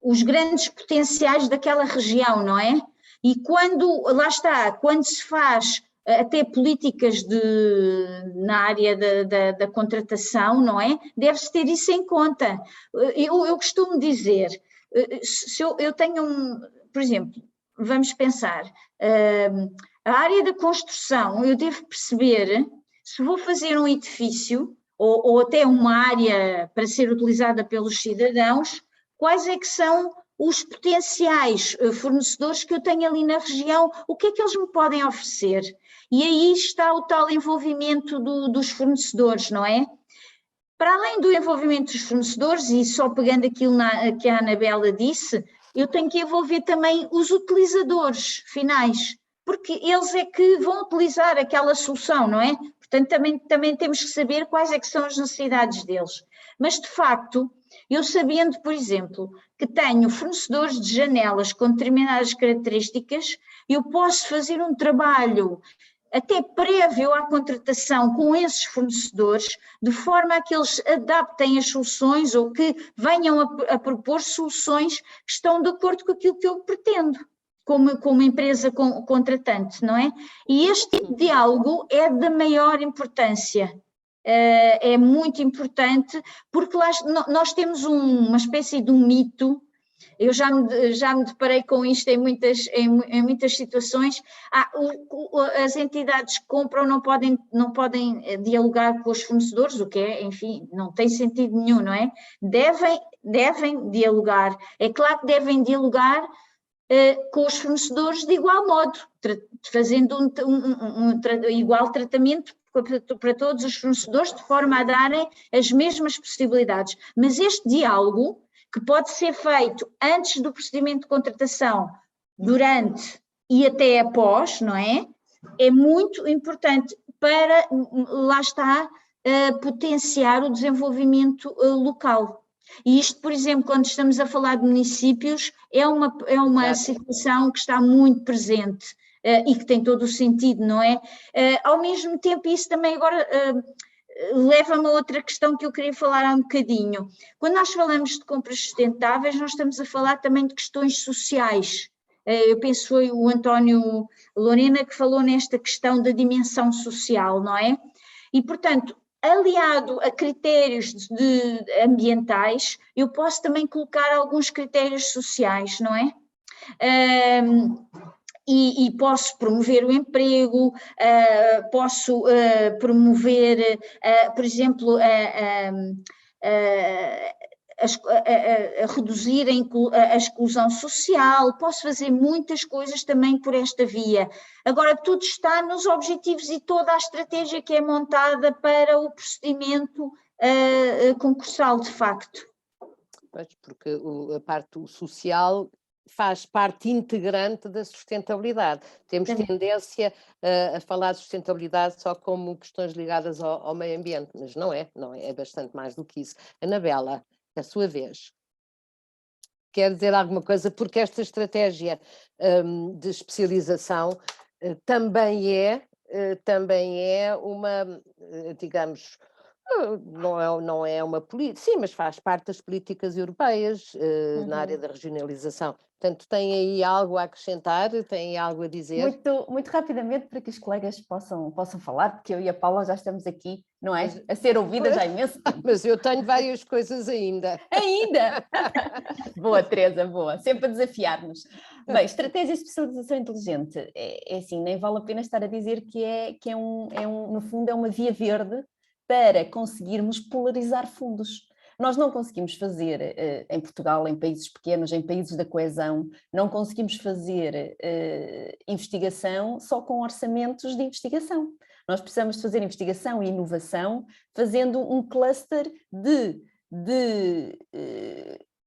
os grandes potenciais daquela região, não é? E lá está, quando se faz até políticas na área da contratação, não é? Deve-se ter isso em conta. Eu costumo dizer, se eu tenho por exemplo, vamos pensar, a área da construção, eu devo perceber, se vou fazer um edifício, ou até uma área para ser utilizada pelos cidadãos, quais é que são os potenciais fornecedores que eu tenho ali na região, o que é que eles me podem oferecer? E aí está o tal envolvimento dos fornecedores, não é? Para além do envolvimento dos fornecedores, e só pegando aquilo que a Anabela disse, eu tenho que envolver também os utilizadores finais, porque eles é que vão utilizar aquela solução, não é? Portanto, também temos que saber quais é que são as necessidades deles. Mas, de facto, eu sabendo, por exemplo, que tenho fornecedores de janelas com determinadas características, eu posso fazer um trabalho até prévio à contratação com esses fornecedores, de forma a que eles adaptem as soluções ou que venham a propor soluções que estão de acordo com aquilo que eu pretendo, como empresa contratante, não é? E este tipo de diálogo é de maior importância. É muito importante, porque nós temos uma espécie de um mito. Eu já me deparei com isto em muitas situações. As entidades que compram não podem dialogar com os fornecedores, o que é, enfim, não tem sentido nenhum, não é? Devem dialogar. É claro que devem dialogar com os fornecedores de igual modo, fazendo um igual tratamento para todos os fornecedores, de forma a darem as mesmas possibilidades. Mas este diálogo, que pode ser feito antes do procedimento de contratação, durante e até após, não é? É muito importante para, lá está, potenciar o desenvolvimento local. E isto, por exemplo, quando estamos a falar de municípios, é uma situação que está muito presente e que tem todo o sentido, não é? Ao mesmo tempo, isso também agora leva-me a outra questão que eu queria falar há um bocadinho. Quando nós falamos de compras sustentáveis, nós estamos a falar também de questões sociais. Eu penso que foi o António Lorena que falou nesta questão da dimensão social, não é? E, portanto, aliado a critérios ambientais, eu posso também colocar alguns critérios sociais, não é? E posso promover o emprego, posso promover, por exemplo, a reduzir a exclusão social, posso fazer muitas coisas também por esta via. Agora, tudo está nos objetivos e toda a estratégia que é montada para o procedimento concursal, de facto.
Pois, porque a parte social faz parte integrante da sustentabilidade. Temos tendência a falar de sustentabilidade só como questões ligadas ao meio ambiente, mas não é, é bastante mais do que isso. Anabela, a sua vez, quer dizer alguma coisa, porque esta estratégia de especialização também é uma, digamos, não é uma política, sim, mas faz parte das políticas europeias na área da regionalização. Portanto, tem aí algo a acrescentar, tem aí algo a dizer?
Muito rapidamente para que os colegas possam falar, porque eu e a Paula já estamos aqui, não é? A ser ouvidas há imenso tempo.
Mas eu tenho várias coisas ainda.
Ainda? Boa, Teresa, boa. Sempre a desafiar-nos. Bem, estratégia de especialização inteligente. É assim, nem vale a pena estar a dizer que no fundo, é uma via verde para conseguirmos polarizar fundos. Nós não conseguimos fazer, em Portugal, em países pequenos, em países da coesão, não conseguimos fazer investigação só com orçamentos de investigação. Nós precisamos de fazer investigação e inovação fazendo um cluster de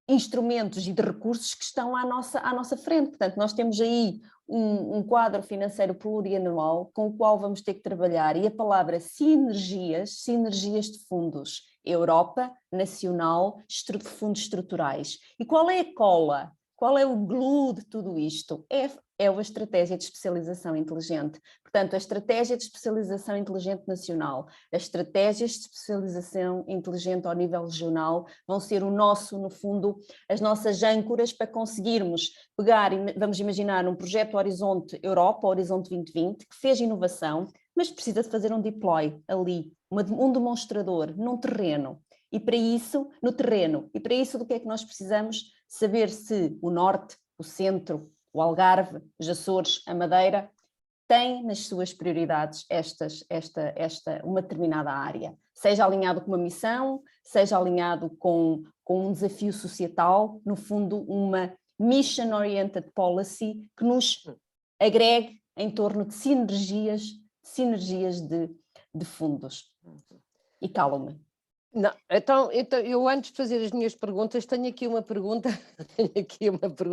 instrumentos e de recursos que estão à nossa frente. Portanto, nós temos aí um quadro financeiro plurianual com o qual vamos ter que trabalhar, e a palavra sinergias de fundos, Europa, nacional, fundos estruturais. E qual é a cola? Qual é o glue de tudo isto? É a estratégia de especialização inteligente. Portanto, a estratégia de especialização inteligente nacional, as estratégias de especialização inteligente ao nível regional vão ser no fundo, as nossas âncoras para conseguirmos pegar, vamos imaginar um projeto Horizonte Europa, Horizonte 2020, que fez inovação, mas precisa de fazer um deploy ali, um demonstrador num terreno. E para isso, no terreno, e para isso do que é que nós precisamos? Saber se o Norte, o Centro, o Algarve, os Açores, a Madeira, têm nas suas prioridades uma determinada área, seja alinhado com uma missão, seja alinhado com um desafio societal, no fundo uma mission-oriented policy que nos agregue em torno de sinergias de fundos. E calo-me.
Não, então, eu antes de fazer as minhas perguntas, tenho aqui uma pergunta,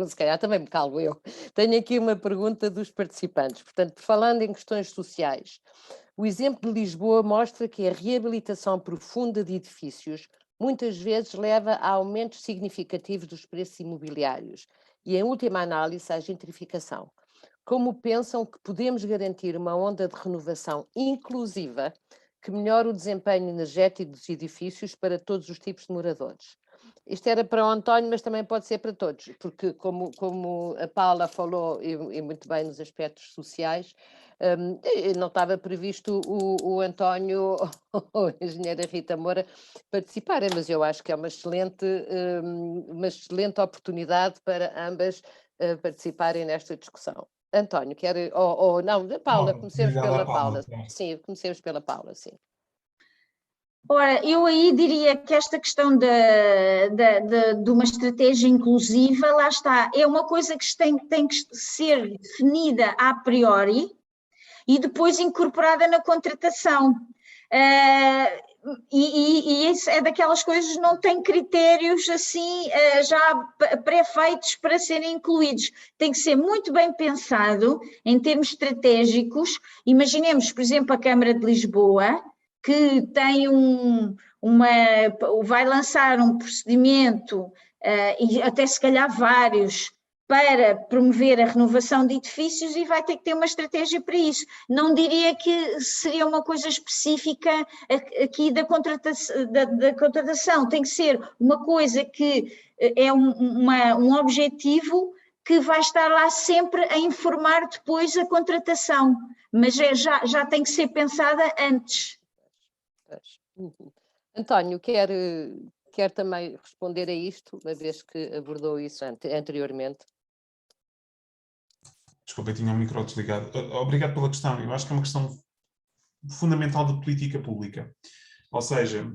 se calhar também me calo eu, tenho aqui uma pergunta dos participantes. Portanto, falando em questões sociais, o exemplo de Lisboa mostra que a reabilitação profunda de edifícios muitas vezes leva a aumentos significativos dos preços imobiliários e, em última análise, à gentrificação. Como pensam que podemos garantir uma onda de renovação inclusiva que melhore o desempenho energético dos edifícios para todos os tipos de moradores? Isto era para o António, mas também pode ser para todos, porque como a Paula falou, e muito bem nos aspectos sociais, não estava previsto o António ou a engenheira Rita Moura participarem, mas eu acho que é uma excelente oportunidade para ambas participarem nesta discussão. António, quer ou não, Paula, comecemos pela Paula. Sim, comecemos pela Paula, sim.
Ora, eu aí diria que esta questão de uma estratégia inclusiva, lá está, é uma coisa que tem que ser definida a priori e depois incorporada na contratação. E isso é daquelas coisas que não tem critérios assim já pré-feitos para serem incluídos. Tem que ser muito bem pensado em termos estratégicos. Imaginemos, por exemplo, a Câmara de Lisboa, que tem vai lançar um procedimento, e até se calhar vários, para promover a renovação de edifícios, e vai ter que ter uma estratégia para isso. Não diria que seria uma coisa específica aqui da contratação, tem que ser uma coisa que é um objetivo que vai estar lá sempre a informar depois a contratação, mas já tem que ser pensada antes.
António, quer também responder a isto, uma vez que abordou isso anteriormente?
Desculpa, eu tinha o micro desligado. Obrigado pela questão. Eu acho que é uma questão fundamental de política pública. Ou seja,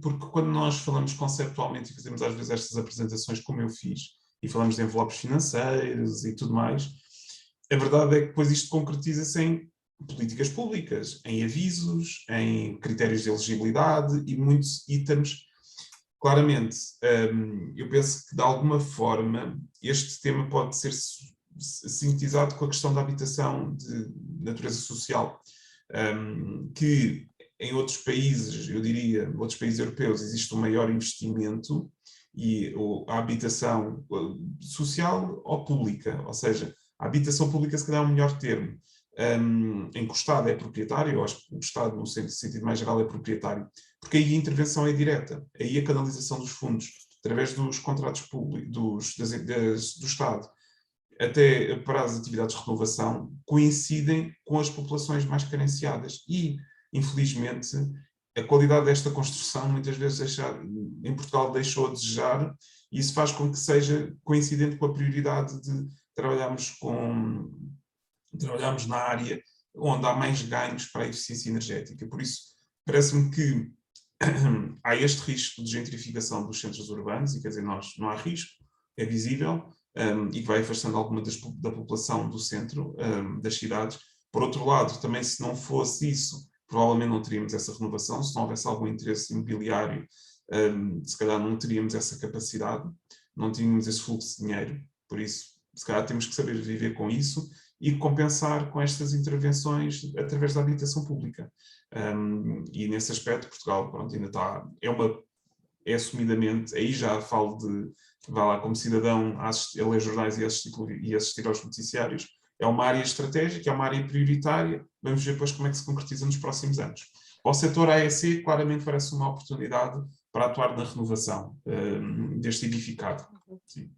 porque quando nós falamos conceptualmente e fazemos às vezes estas apresentações como eu fiz, e falamos de envelopes financeiros e tudo mais, a verdade é que depois isto concretiza-se em políticas públicas, em avisos, em critérios de elegibilidade e muitos itens. Claramente, eu penso que de alguma forma este tema pode ser sintetizado com a questão da habitação de natureza social, que em outros países, eu diria, outros países europeus, existe um maior investimento e a habitação social ou pública, ou seja, a habitação pública se calhar é o melhor termo, em que o Estado é proprietário. Eu acho que o Estado, no sentido mais geral, é proprietário, porque aí a intervenção é direta, aí a canalização dos fundos, através dos contratos públicos, do Estado, até para as atividades de renovação, coincidem com as populações mais carenciadas e, infelizmente, a qualidade desta construção muitas vezes em Portugal deixou a desejar, e isso faz com que seja coincidente com a prioridade de trabalharmos na área onde há mais ganhos para a eficiência energética. Por isso, parece-me que há este risco de gentrificação dos centros urbanos, e quer dizer, não há risco, é visível, e que vai afastando alguma da população do centro das cidades. Por outro lado, também se não fosse isso, provavelmente não teríamos essa renovação. Se não houvesse algum interesse imobiliário, se calhar não teríamos essa capacidade, não tínhamos esse fluxo de dinheiro. Por isso, se calhar temos que saber viver com isso e compensar com estas intervenções através da habitação pública. E nesse aspecto, Portugal, pronto, ainda está, é assumidamente, aí já falo vá lá como cidadão a ler jornais e assistir aos noticiários, é uma área estratégica, é uma área prioritária. Vamos ver depois como é que se concretiza nos próximos anos. Ao setor AEC, claramente parece uma oportunidade para atuar na renovação deste edificado. Sim.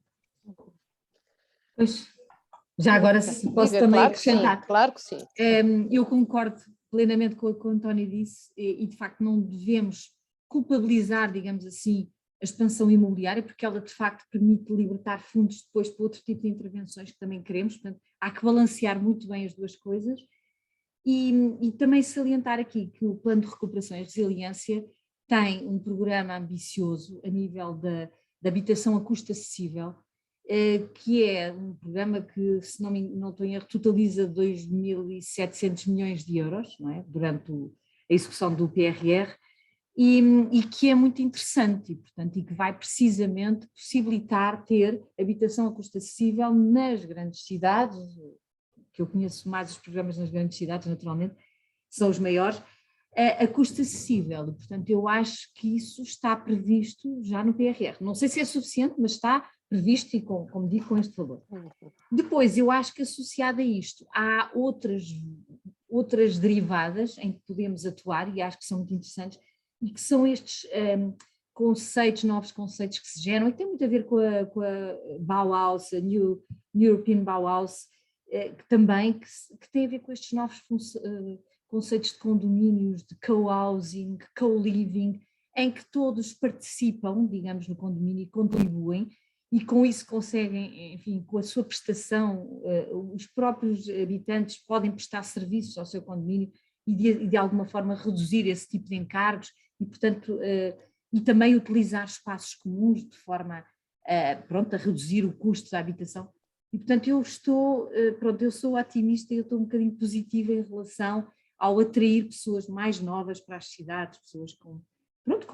Pois, já agora posso também acrescentar.
Claro que sim.
Eu concordo plenamente com o que o António disse, e de facto não devemos culpabilizar, digamos assim, a expansão imobiliária, porque ela de facto permite libertar fundos depois para outro tipo de intervenções que também queremos. Portanto, há que balancear muito bem as duas coisas, e também salientar aqui que o Plano de Recuperação e Resiliência tem um programa ambicioso a nível da habitação a custo acessível, que é um programa que, se não estou em erro, totaliza 2.700 milhões de euros, não é? Durante a execução do PRR, e que é muito interessante, e, portanto, e que vai precisamente possibilitar ter habitação a custo acessível nas grandes cidades, que eu conheço mais os programas nas grandes cidades, naturalmente, são os maiores, a custo acessível, e, portanto, eu acho que isso está previsto já no PRR. Não sei se é suficiente, mas está previsto, e como digo, com este valor. Depois, eu acho que associado a isto, há outras derivadas em que podemos atuar, e acho que são muito interessantes, e que são estes novos conceitos que se geram, e que tem muito a ver com a Bauhaus, a New European Bauhaus, que também que tem a ver com estes novos conceitos de condomínios, de co-housing, co-living, em que todos participam, digamos, no condomínio e contribuem, e com isso conseguem, enfim, com a sua prestação, os próprios habitantes podem prestar serviços ao seu condomínio e de alguma forma reduzir esse tipo de encargos, e portanto, e também utilizar espaços comuns de forma, a reduzir o custo da habitação. E, portanto, eu sou otimista e eu estou um bocadinho positiva em relação ao atrair pessoas mais novas para as cidades, pessoas com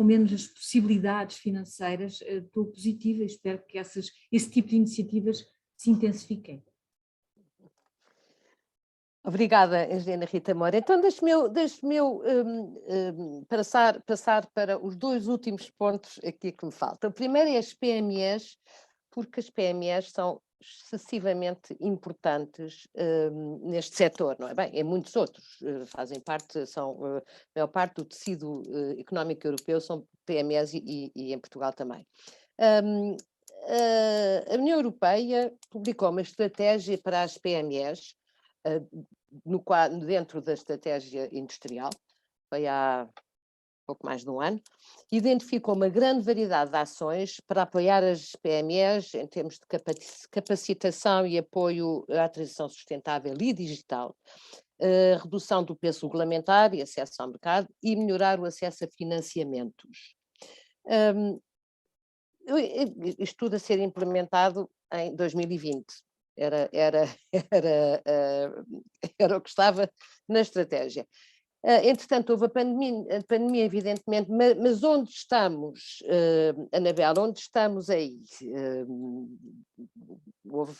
menos possibilidades financeiras. Estou positiva e espero que esse tipo de iniciativas se intensifiquem.
Obrigada, Engenheira Rita Moura. Então, deixe-me passar para os 2 últimos pontos aqui que me faltam. O primeiro é as PMEs, porque as PMEs são excessivamente importantes neste setor, não é? Bem, em muitos outros, fazem parte, a maior parte do tecido económico europeu são PMEs e em Portugal também. A União Europeia publicou uma estratégia para as PMEs, dentro da estratégia industrial, foi há pouco mais de um ano, identificou uma grande variedade de ações para apoiar as PMEs em termos de capacitação e apoio à transição sustentável e digital, redução do peso regulamentar e acesso ao mercado e melhorar o acesso a financiamentos. Isto tudo a ser implementado em 2020. Era o que estava na estratégia. Entretanto, houve a pandemia, evidentemente, mas onde estamos, Anabela, onde estamos aí? Houve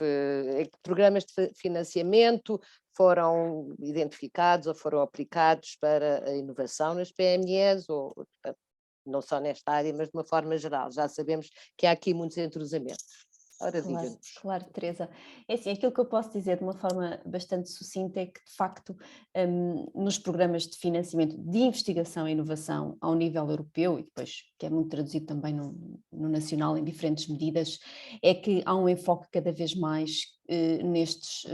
programas de financiamento, foram identificados ou foram aplicados para a inovação nas PMEs, ou não só nesta área, mas de uma forma geral. Já sabemos que há aqui muitos entrosamentos. Ora, diga-nos.
Claro, Teresa. É assim, aquilo que eu posso dizer de uma forma bastante sucinta é que, de facto, nos programas de financiamento de investigação e inovação ao nível europeu, e depois que é muito traduzido também no nacional em diferentes medidas, é que há um enfoque cada vez mais nestes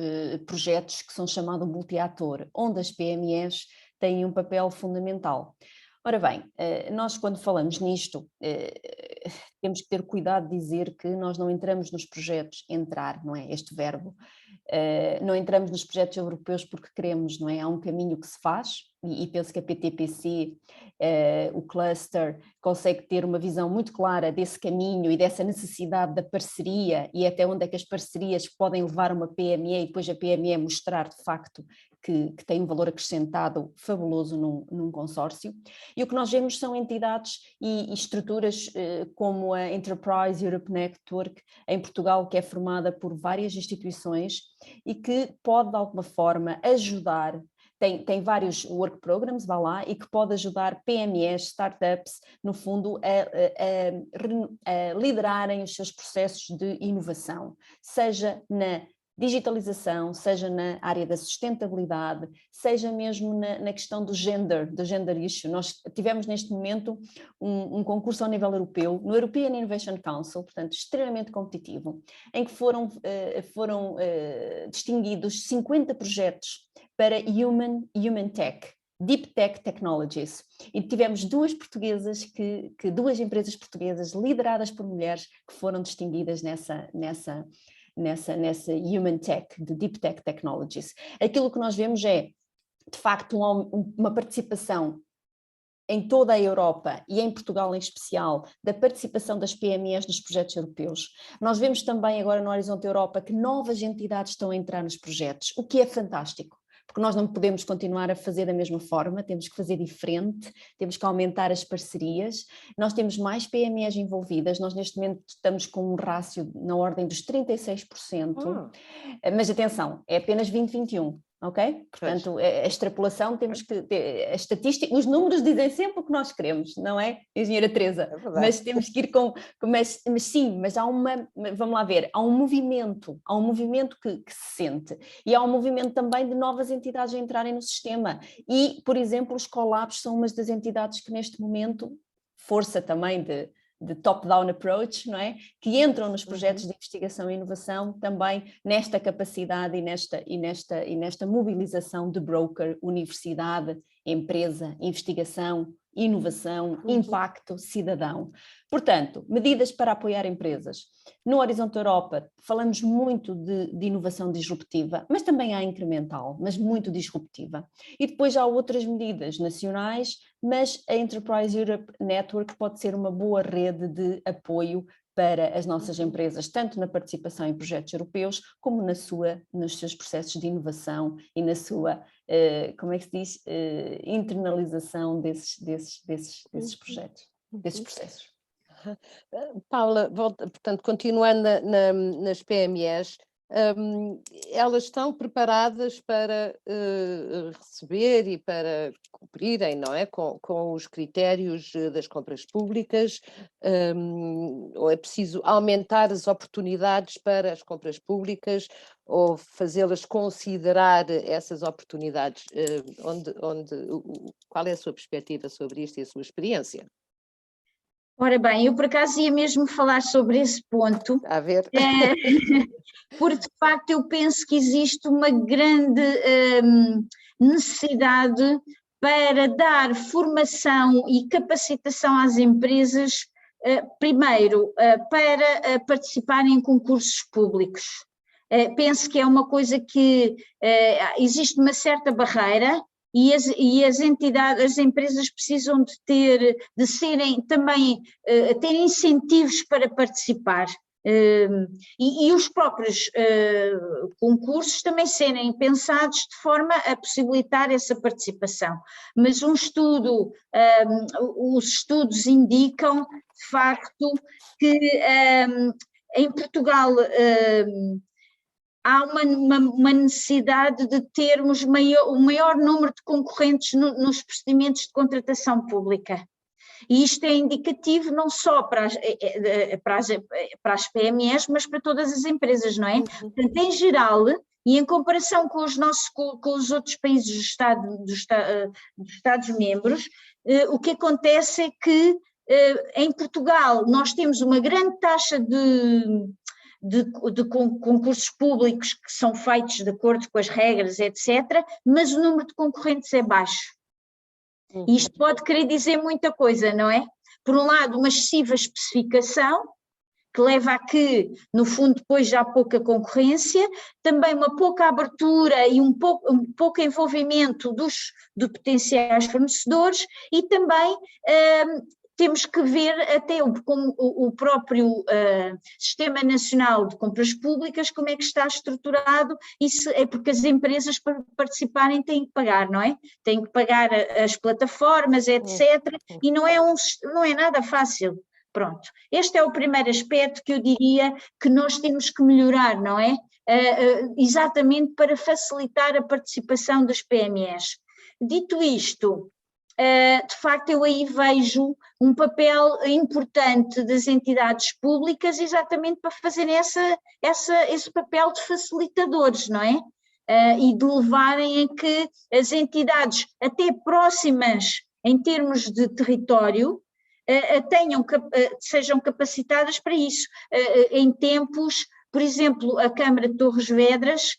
projetos que são chamados multi-ator, onde as PMEs têm um papel fundamental. Ora bem, nós quando falamos nisto, temos que ter cuidado de dizer que nós não entramos nos projetos, não é este verbo, não entramos nos projetos europeus porque queremos, não é? Há um caminho que se faz e penso que a PTPC, o cluster, consegue ter uma visão muito clara desse caminho e dessa necessidade da parceria e até onde é que as parcerias podem levar uma PME e depois a PME mostrar de facto que tem um valor acrescentado fabuloso num consórcio. E o que nós vemos são entidades e estruturas como a Enterprise Europe Network em Portugal, que é formada por várias instituições e que pode de alguma forma ajudar, tem vários work programs, vá lá, e que pode ajudar PMEs, startups, no fundo, a liderarem os seus processos de inovação, seja na digitalização, seja na área da sustentabilidade, seja mesmo na questão do gender issue. Nós tivemos neste momento um concurso ao nível europeu, no European Innovation Council, portanto extremamente competitivo, em que foram distinguidos 50 projetos para Human Tech, Deep Tech Technologies, e tivemos duas empresas portuguesas lideradas por mulheres que foram distinguidas nessa Human Tech, de Deep Tech Technologies. Aquilo que nós vemos é, de facto, uma participação em toda a Europa e em Portugal em especial, da participação das PMEs nos projetos europeus. Nós vemos também agora no Horizonte Europa que novas entidades estão a entrar nos projetos, o que é fantástico. Porque nós não podemos continuar a fazer da mesma forma, temos que fazer diferente, temos que aumentar as parcerias, nós temos mais PMEs envolvidas, nós neste momento estamos com um rácio na ordem dos 36%, mas atenção, é apenas 2021. Ok? Portanto, a extrapolação temos que ter, a estatística, os números dizem sempre o que nós queremos, não é, engenheira Teresa? É verdade. Mas temos que ir mas sim, mas vamos lá ver, há um movimento que se sente, e há um movimento também de novas entidades a entrarem no sistema, e, por exemplo, os collabs são uma das entidades que neste momento, força também de top-down approach, não é? Que entram nos projetos de investigação e inovação também nesta capacidade e nesta mobilização de broker, universidade, empresa, investigação, inovação, impacto, cidadão. Portanto, medidas para apoiar empresas. No Horizonte Europa falamos muito de inovação disruptiva, mas também há incremental, mas muito disruptiva. E depois há outras medidas nacionais, mas a Enterprise Europe Network pode ser uma boa rede de apoio para as nossas empresas, tanto na participação em projetos europeus, como nos seus processos de inovação e na sua, como é que se diz, internalização desses projetos, desses processos.
Paula, portanto, continuando nas PMEs, elas estão preparadas para receber e para cumprirem, não é, com os critérios das compras públicas, ou é preciso aumentar as oportunidades para as compras públicas ou fazê-las considerar essas oportunidades? Qual é a sua perspectiva sobre isto e a sua experiência?
Ora bem, eu por acaso ia mesmo falar sobre esse ponto,
A ver.
porque de facto eu penso que existe uma grande necessidade para dar formação e capacitação às empresas, primeiro, para participarem em concursos públicos. Penso que é uma coisa que existe uma certa barreira. E as entidades, as empresas precisam de serem também, ter incentivos para participar. E os próprios concursos também serem pensados de forma a possibilitar essa participação. Mas os estudos indicam, de facto, que em Portugal há uma necessidade de termos o maior número de concorrentes nos procedimentos de contratação pública. E isto é indicativo não só para as PMEs, mas para todas as empresas, não é? Portanto, em geral, e em comparação com os outros países dos Estados-membros, o que acontece é que em Portugal nós temos uma grande taxa de concursos públicos que são feitos de acordo com as regras, etc., mas o número de concorrentes é baixo. E isto pode querer dizer muita coisa, não é? Por um lado, uma excessiva especificação, que leva a que, no fundo, depois já há pouca concorrência, também uma pouca abertura e um pouco envolvimento de potenciais fornecedores e também temos que ver até como o próprio Sistema Nacional de Compras Públicas, como é que está estruturado, isso é porque as empresas para participarem têm que pagar, não é? Têm que pagar as plataformas, etc. E não é nada fácil. Pronto, este é o primeiro aspecto que eu diria que nós temos que melhorar, não é? Exatamente para facilitar a participação das PMEs. Dito isto, de facto eu aí vejo um papel importante das entidades públicas exatamente para fazerem esse papel de facilitadores, não é? E de levarem a que as entidades até próximas em termos de território sejam capacitadas para isso. Em tempos, por exemplo, a Câmara de Torres Vedras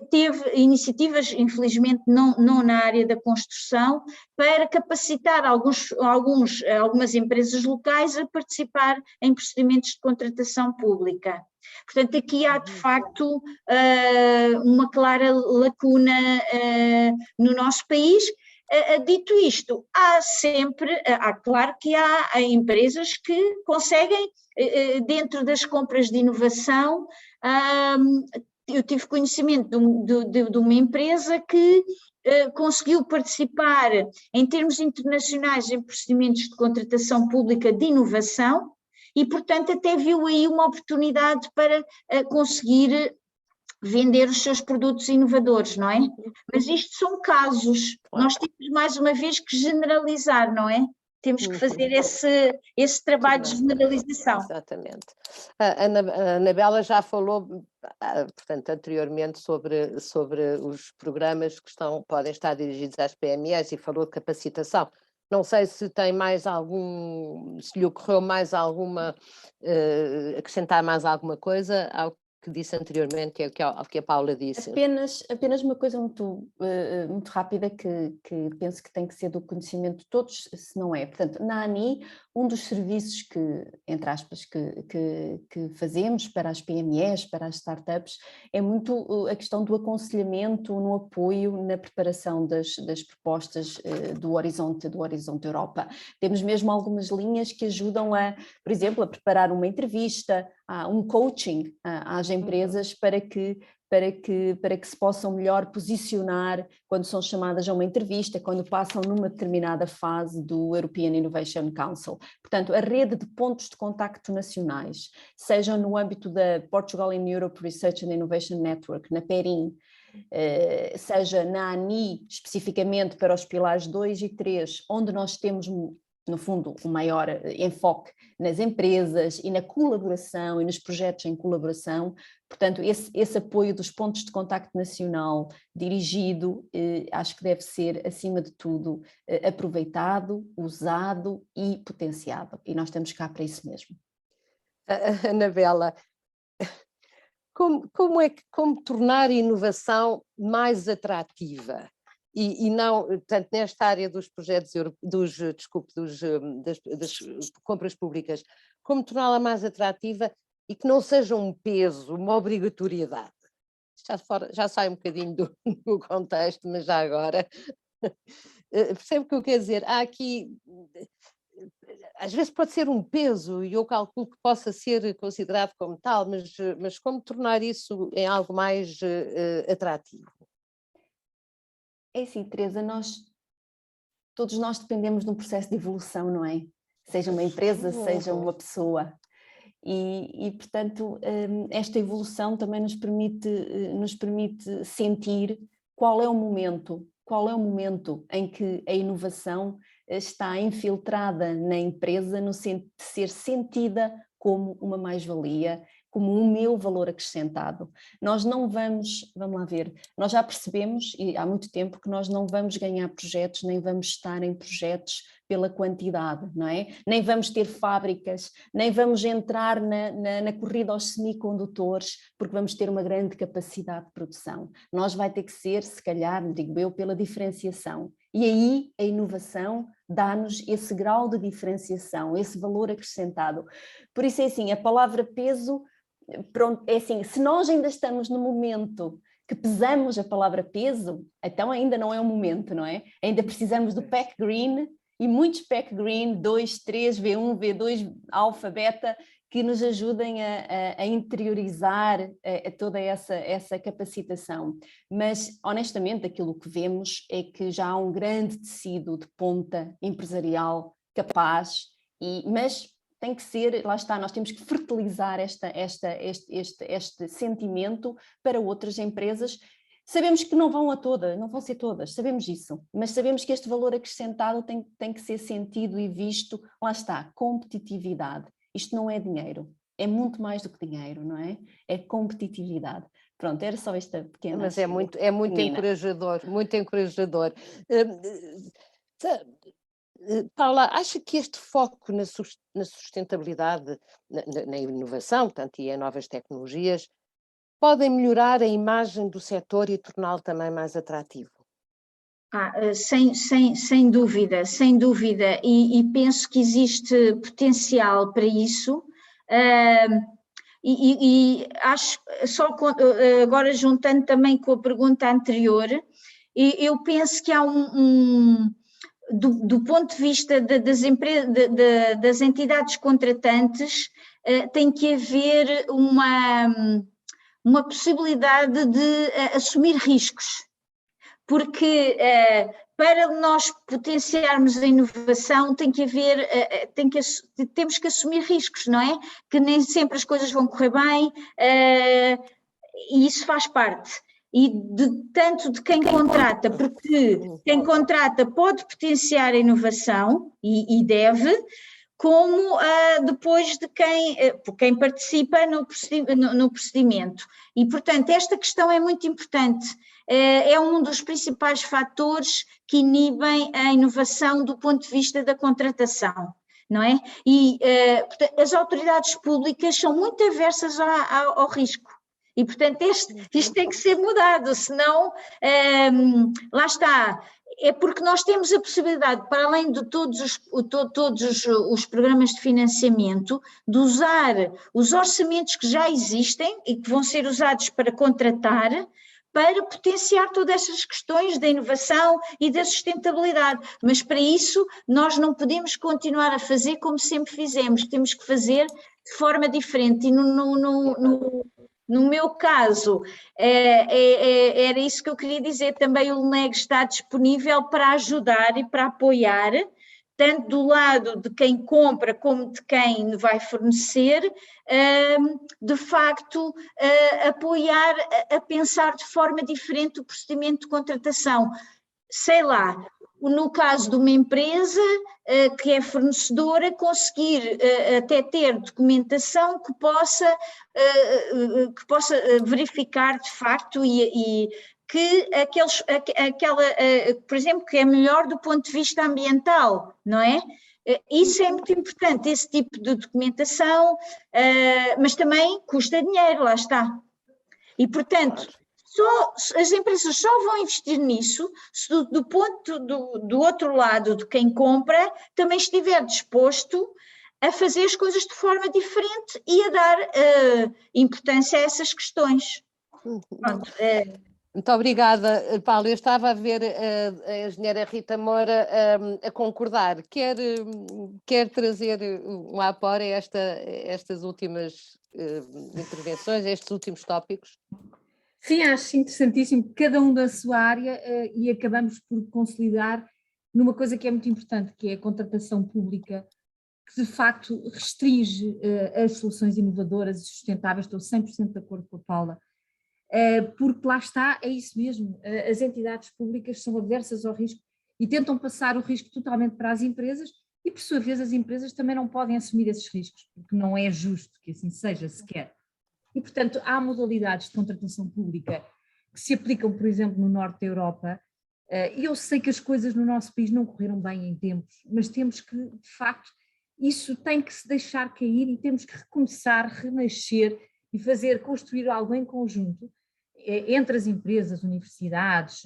teve iniciativas, infelizmente não na área da construção, para capacitar algumas empresas locais a participar em procedimentos de contratação pública. Portanto, aqui há de facto uma clara lacuna no nosso país. Dito isto, claro que há empresas que conseguem, dentro das compras de inovação, eu tive conhecimento de uma empresa que conseguiu participar em termos internacionais em procedimentos de contratação pública de inovação e, portanto, até viu aí uma oportunidade para conseguir vender os seus produtos inovadores, não é? Mas isto são casos, nós temos mais uma vez que generalizar, não é? Temos que fazer esse trabalho de generalização.
Exatamente. A Anabela já falou, portanto, anteriormente sobre os programas que podem estar dirigidos às PMEs e falou de capacitação. Não sei se tem mais se lhe ocorreu mais acrescentar mais alguma coisa ao que disse anteriormente, que é o que a Paula disse.
Apenas uma coisa muito rápida que penso que tem que ser do conhecimento de todos, se não é. Portanto, na ANI, um dos serviços que, entre aspas, que fazemos para as PMEs, para as startups, é muito a questão do aconselhamento, no apoio, na preparação das propostas do Horizonte Europa. Temos mesmo algumas linhas que ajudam por exemplo, a preparar uma entrevista, um coaching às empresas para que se possam melhor posicionar quando são chamadas a uma entrevista, quando passam numa determinada fase do European Innovation Council. Portanto, a rede de pontos de contacto nacionais, sejam no âmbito da Portugal in Europe Research and Innovation Network, na PERIN, seja na ANI, especificamente para os pilares 2 e 3, onde nós temos, no fundo, um maior enfoque nas empresas e na colaboração e nos projetos em colaboração. Portanto, esse apoio dos pontos de contacto nacional dirigido, acho que deve ser, acima de tudo, aproveitado, usado e potenciado. E nós estamos cá para isso mesmo.
Anabela, como tornar a inovação mais atrativa? E não, portanto, nesta área dos projetos, das compras públicas, como torná-la mais atrativa e que não seja um peso, uma obrigatoriedade. Já sai um bocadinho do contexto, mas já agora. Percebe o que eu quero dizer? Há aqui, às vezes pode ser um peso, e eu calculo que possa ser considerado como tal, mas como tornar isso em algo mais atrativo?
É assim, Teresa, todos nós dependemos de um processo de evolução, não é? Seja uma empresa, seja uma pessoa. E portanto, esta evolução também nos permite sentir qual é o momento em que a inovação está infiltrada na empresa, no sentido de ser sentida como uma mais-valia, como o meu valor acrescentado. Nós não vamos lá ver, nós já percebemos, e há muito tempo, que nós não vamos ganhar projetos, nem vamos estar em projetos pela quantidade, não é? Nem vamos ter fábricas, nem vamos entrar na corrida aos semicondutores, porque vamos ter uma grande capacidade de produção. Nós vai ter que ser, se calhar, digo eu, pela diferenciação. E aí a inovação dá-nos esse grau de diferenciação, esse valor acrescentado. Por isso é assim, a palavra peso, pronto, é assim, se nós ainda estamos no momento que pesamos a palavra peso, então ainda não é o momento, não é? Ainda precisamos do PEC Green e muitos PEC Green, 2, 3, V1, V2, alfa, beta, que nos ajudem a interiorizar toda essa capacitação. Mas, honestamente, aquilo que vemos é que já há um grande tecido de ponta empresarial capaz, mas tem que ser, lá está, nós temos que fertilizar este sentimento para outras empresas. Sabemos que não vão ser todas, sabemos isso, mas sabemos que este valor acrescentado tem que ser sentido e visto, lá está, competitividade. Isto não é dinheiro, é muito mais do que dinheiro, não é? É competitividade. Pronto, era só esta pequena...
Mas é muito encorajador, muito encorajador. Paula, acha que este foco na sustentabilidade, na inovação, portanto, e em novas tecnologias, podem melhorar a imagem do setor e torná-lo também mais atrativo?
Sem dúvida, e penso que existe potencial para isso, e acho, agora juntando também com a pergunta anterior, eu penso que há do ponto de vista das entidades contratantes, tem que haver uma possibilidade de assumir riscos. Porque para nós potenciarmos a inovação temos que assumir riscos, não é? Que nem sempre as coisas vão correr bem, e isso faz parte. E tanto de quem contrata, porque quem contrata pode potenciar a inovação, e deve, como depois de quem participa no procedimento. E, portanto, esta questão é muito importante. É um dos principais fatores que inibem a inovação do ponto de vista da contratação, não é? E portanto, as autoridades públicas são muito aversas ao risco. E, portanto, isto tem que ser mudado, senão, lá está, é porque nós temos a possibilidade, para além de todos os programas de financiamento, de usar os orçamentos que já existem e que vão ser usados para contratar, para potenciar todas essas questões da inovação e da sustentabilidade. Mas para isso nós não podemos continuar a fazer como sempre fizemos, temos que fazer de forma diferente. E no meu caso, era isso que eu queria dizer, também o LNEG está disponível para ajudar e para apoiar, tanto do lado de quem compra como de quem vai fornecer, de facto, apoiar a pensar de forma diferente o procedimento de contratação. Sei lá, no caso de uma empresa que é fornecedora, conseguir até ter documentação que possa verificar de facto e que por exemplo, que é melhor do ponto de vista ambiental, não é? Isso é muito importante, esse tipo de documentação, mas também custa dinheiro, lá está. E, portanto, as empresas só vão investir nisso se do ponto do outro lado, de quem compra, também estiver disposto a fazer as coisas de forma diferente e a dar importância a essas questões. Pronto,
Muito obrigada, Paulo. Eu estava a ver a engenheira Rita Moura a concordar. Quer trazer um apor a estas últimas intervenções, a estes últimos tópicos?
Sim, acho interessantíssimo, cada um da sua área, e acabamos por consolidar numa coisa que é muito importante, que é a contratação pública, que de facto restringe as soluções inovadoras e sustentáveis. Estou 100% de acordo com a Paula, porque lá está, é isso mesmo, as entidades públicas são adversas ao risco e tentam passar o risco totalmente para as empresas e, por sua vez, as empresas também não podem assumir esses riscos, porque não é justo que assim seja sequer. E, portanto, há modalidades de contratação pública que se aplicam, por exemplo, no norte da Europa, e eu sei que as coisas no nosso país não correram bem em tempos, mas temos que, de facto, isso tem que se deixar cair e temos que recomeçar, renascer e construir algo em conjunto, entre as empresas, universidades,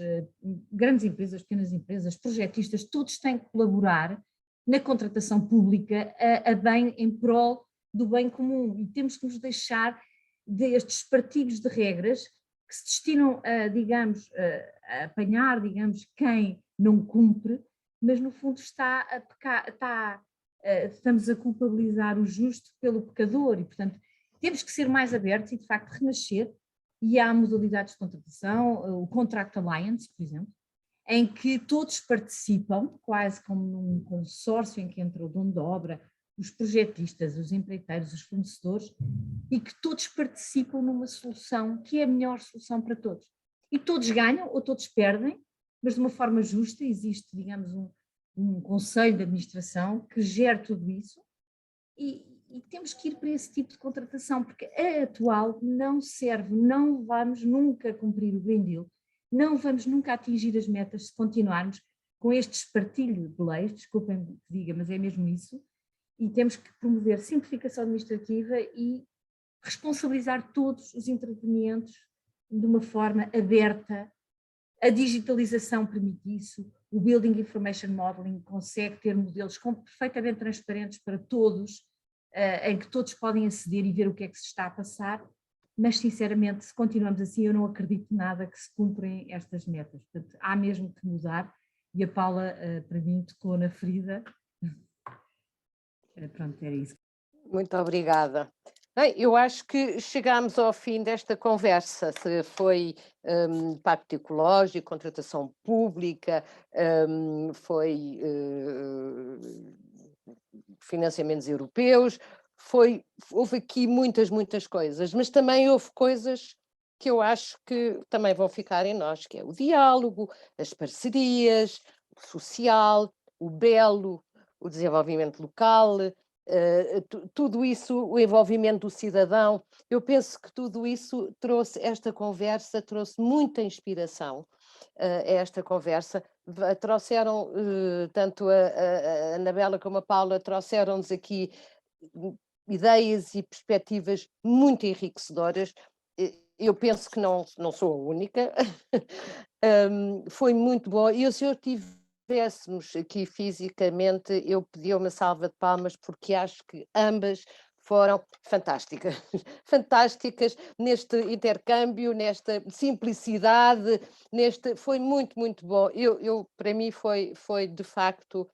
grandes empresas, pequenas empresas, projetistas, todos têm que colaborar na contratação pública a bem, em prol do bem comum, e temos que nos deixar destes partilhos de regras que se destinam a, digamos, a apanhar, digamos, quem não cumpre, mas no fundo estamos a culpabilizar o justo pelo pecador e, portanto, temos que ser mais abertos e, de facto, renascer. E há modalidades de contratação, o Contract Alliance, por exemplo, em que todos participam, quase como num consórcio em que entra o dono da obra, os projetistas, os empreiteiros, os fornecedores, e que todos participam numa solução que é a melhor solução para todos. E todos ganham ou todos perdem, mas de uma forma justa. Existe, digamos, um conselho de administração que gera tudo isso, e temos que ir para esse tipo de contratação, porque a atual não serve, não vamos nunca cumprir o Green Deal, não vamos nunca atingir as metas se continuarmos com este espartilho de leis, desculpem que diga, mas é mesmo isso, e temos que promover simplificação administrativa e responsabilizar todos os intervenientes de uma forma aberta. A digitalização permite isso, o Building Information Modeling consegue ter modelos perfeitamente transparentes para todos, em que todos podem aceder e ver o que é que se está a passar, mas sinceramente, se continuamos assim, eu não acredito nada que se cumprem estas metas. Portanto, há mesmo que mudar, e a Paula, para mim, tocou na ferida. Pronto, era isso.
Muito obrigada. Bem, eu acho que chegámos ao fim desta conversa. Se foi pacto ecológico, contratação pública, foi financiamentos europeus, houve aqui muitas coisas, mas também houve coisas que eu acho que também vão ficar em nós, que é o diálogo, as parcerias, o social, o belo, o desenvolvimento local, tudo isso, o envolvimento do cidadão. Eu penso que tudo isso esta conversa trouxe muita inspiração a esta conversa. Trouxeram, tanto a Anabela como a Paula, trouxeram-nos aqui ideias e perspectivas muito enriquecedoras. eu penso que não sou a única, foi muito bom, e se eu estivéssemos aqui fisicamente, eu pedia uma salva de palmas, porque acho que ambas foram fantásticas, fantásticas neste intercâmbio, nesta simplicidade, foi muito, muito bom. Para mim foi de facto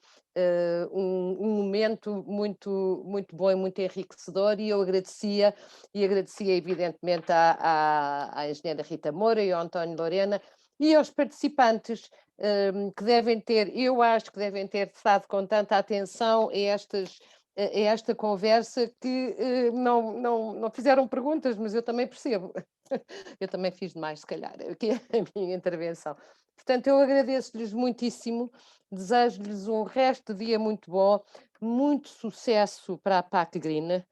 um momento muito, muito bom e muito enriquecedor, e eu agradecia evidentemente à engenheira Rita Moura e ao António Lorena e aos participantes que eu acho que devem ter estado com tanta atenção a esta conversa, que não fizeram perguntas, mas eu também percebo. Eu também fiz demais, se calhar, aqui a minha intervenção. Portanto, eu agradeço-lhes muitíssimo, desejo-lhes um resto de dia muito bom, muito sucesso para a PAC Green.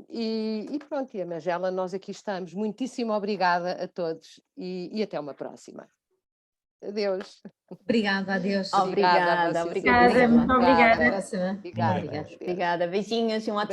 E pronto, e a Magela, nós aqui estamos. Muitíssimo obrigada a todos e até uma próxima. Adeus.
Obrigada, adeus.
Obrigada,
Muito obrigada.
Obrigada, beijinhos e um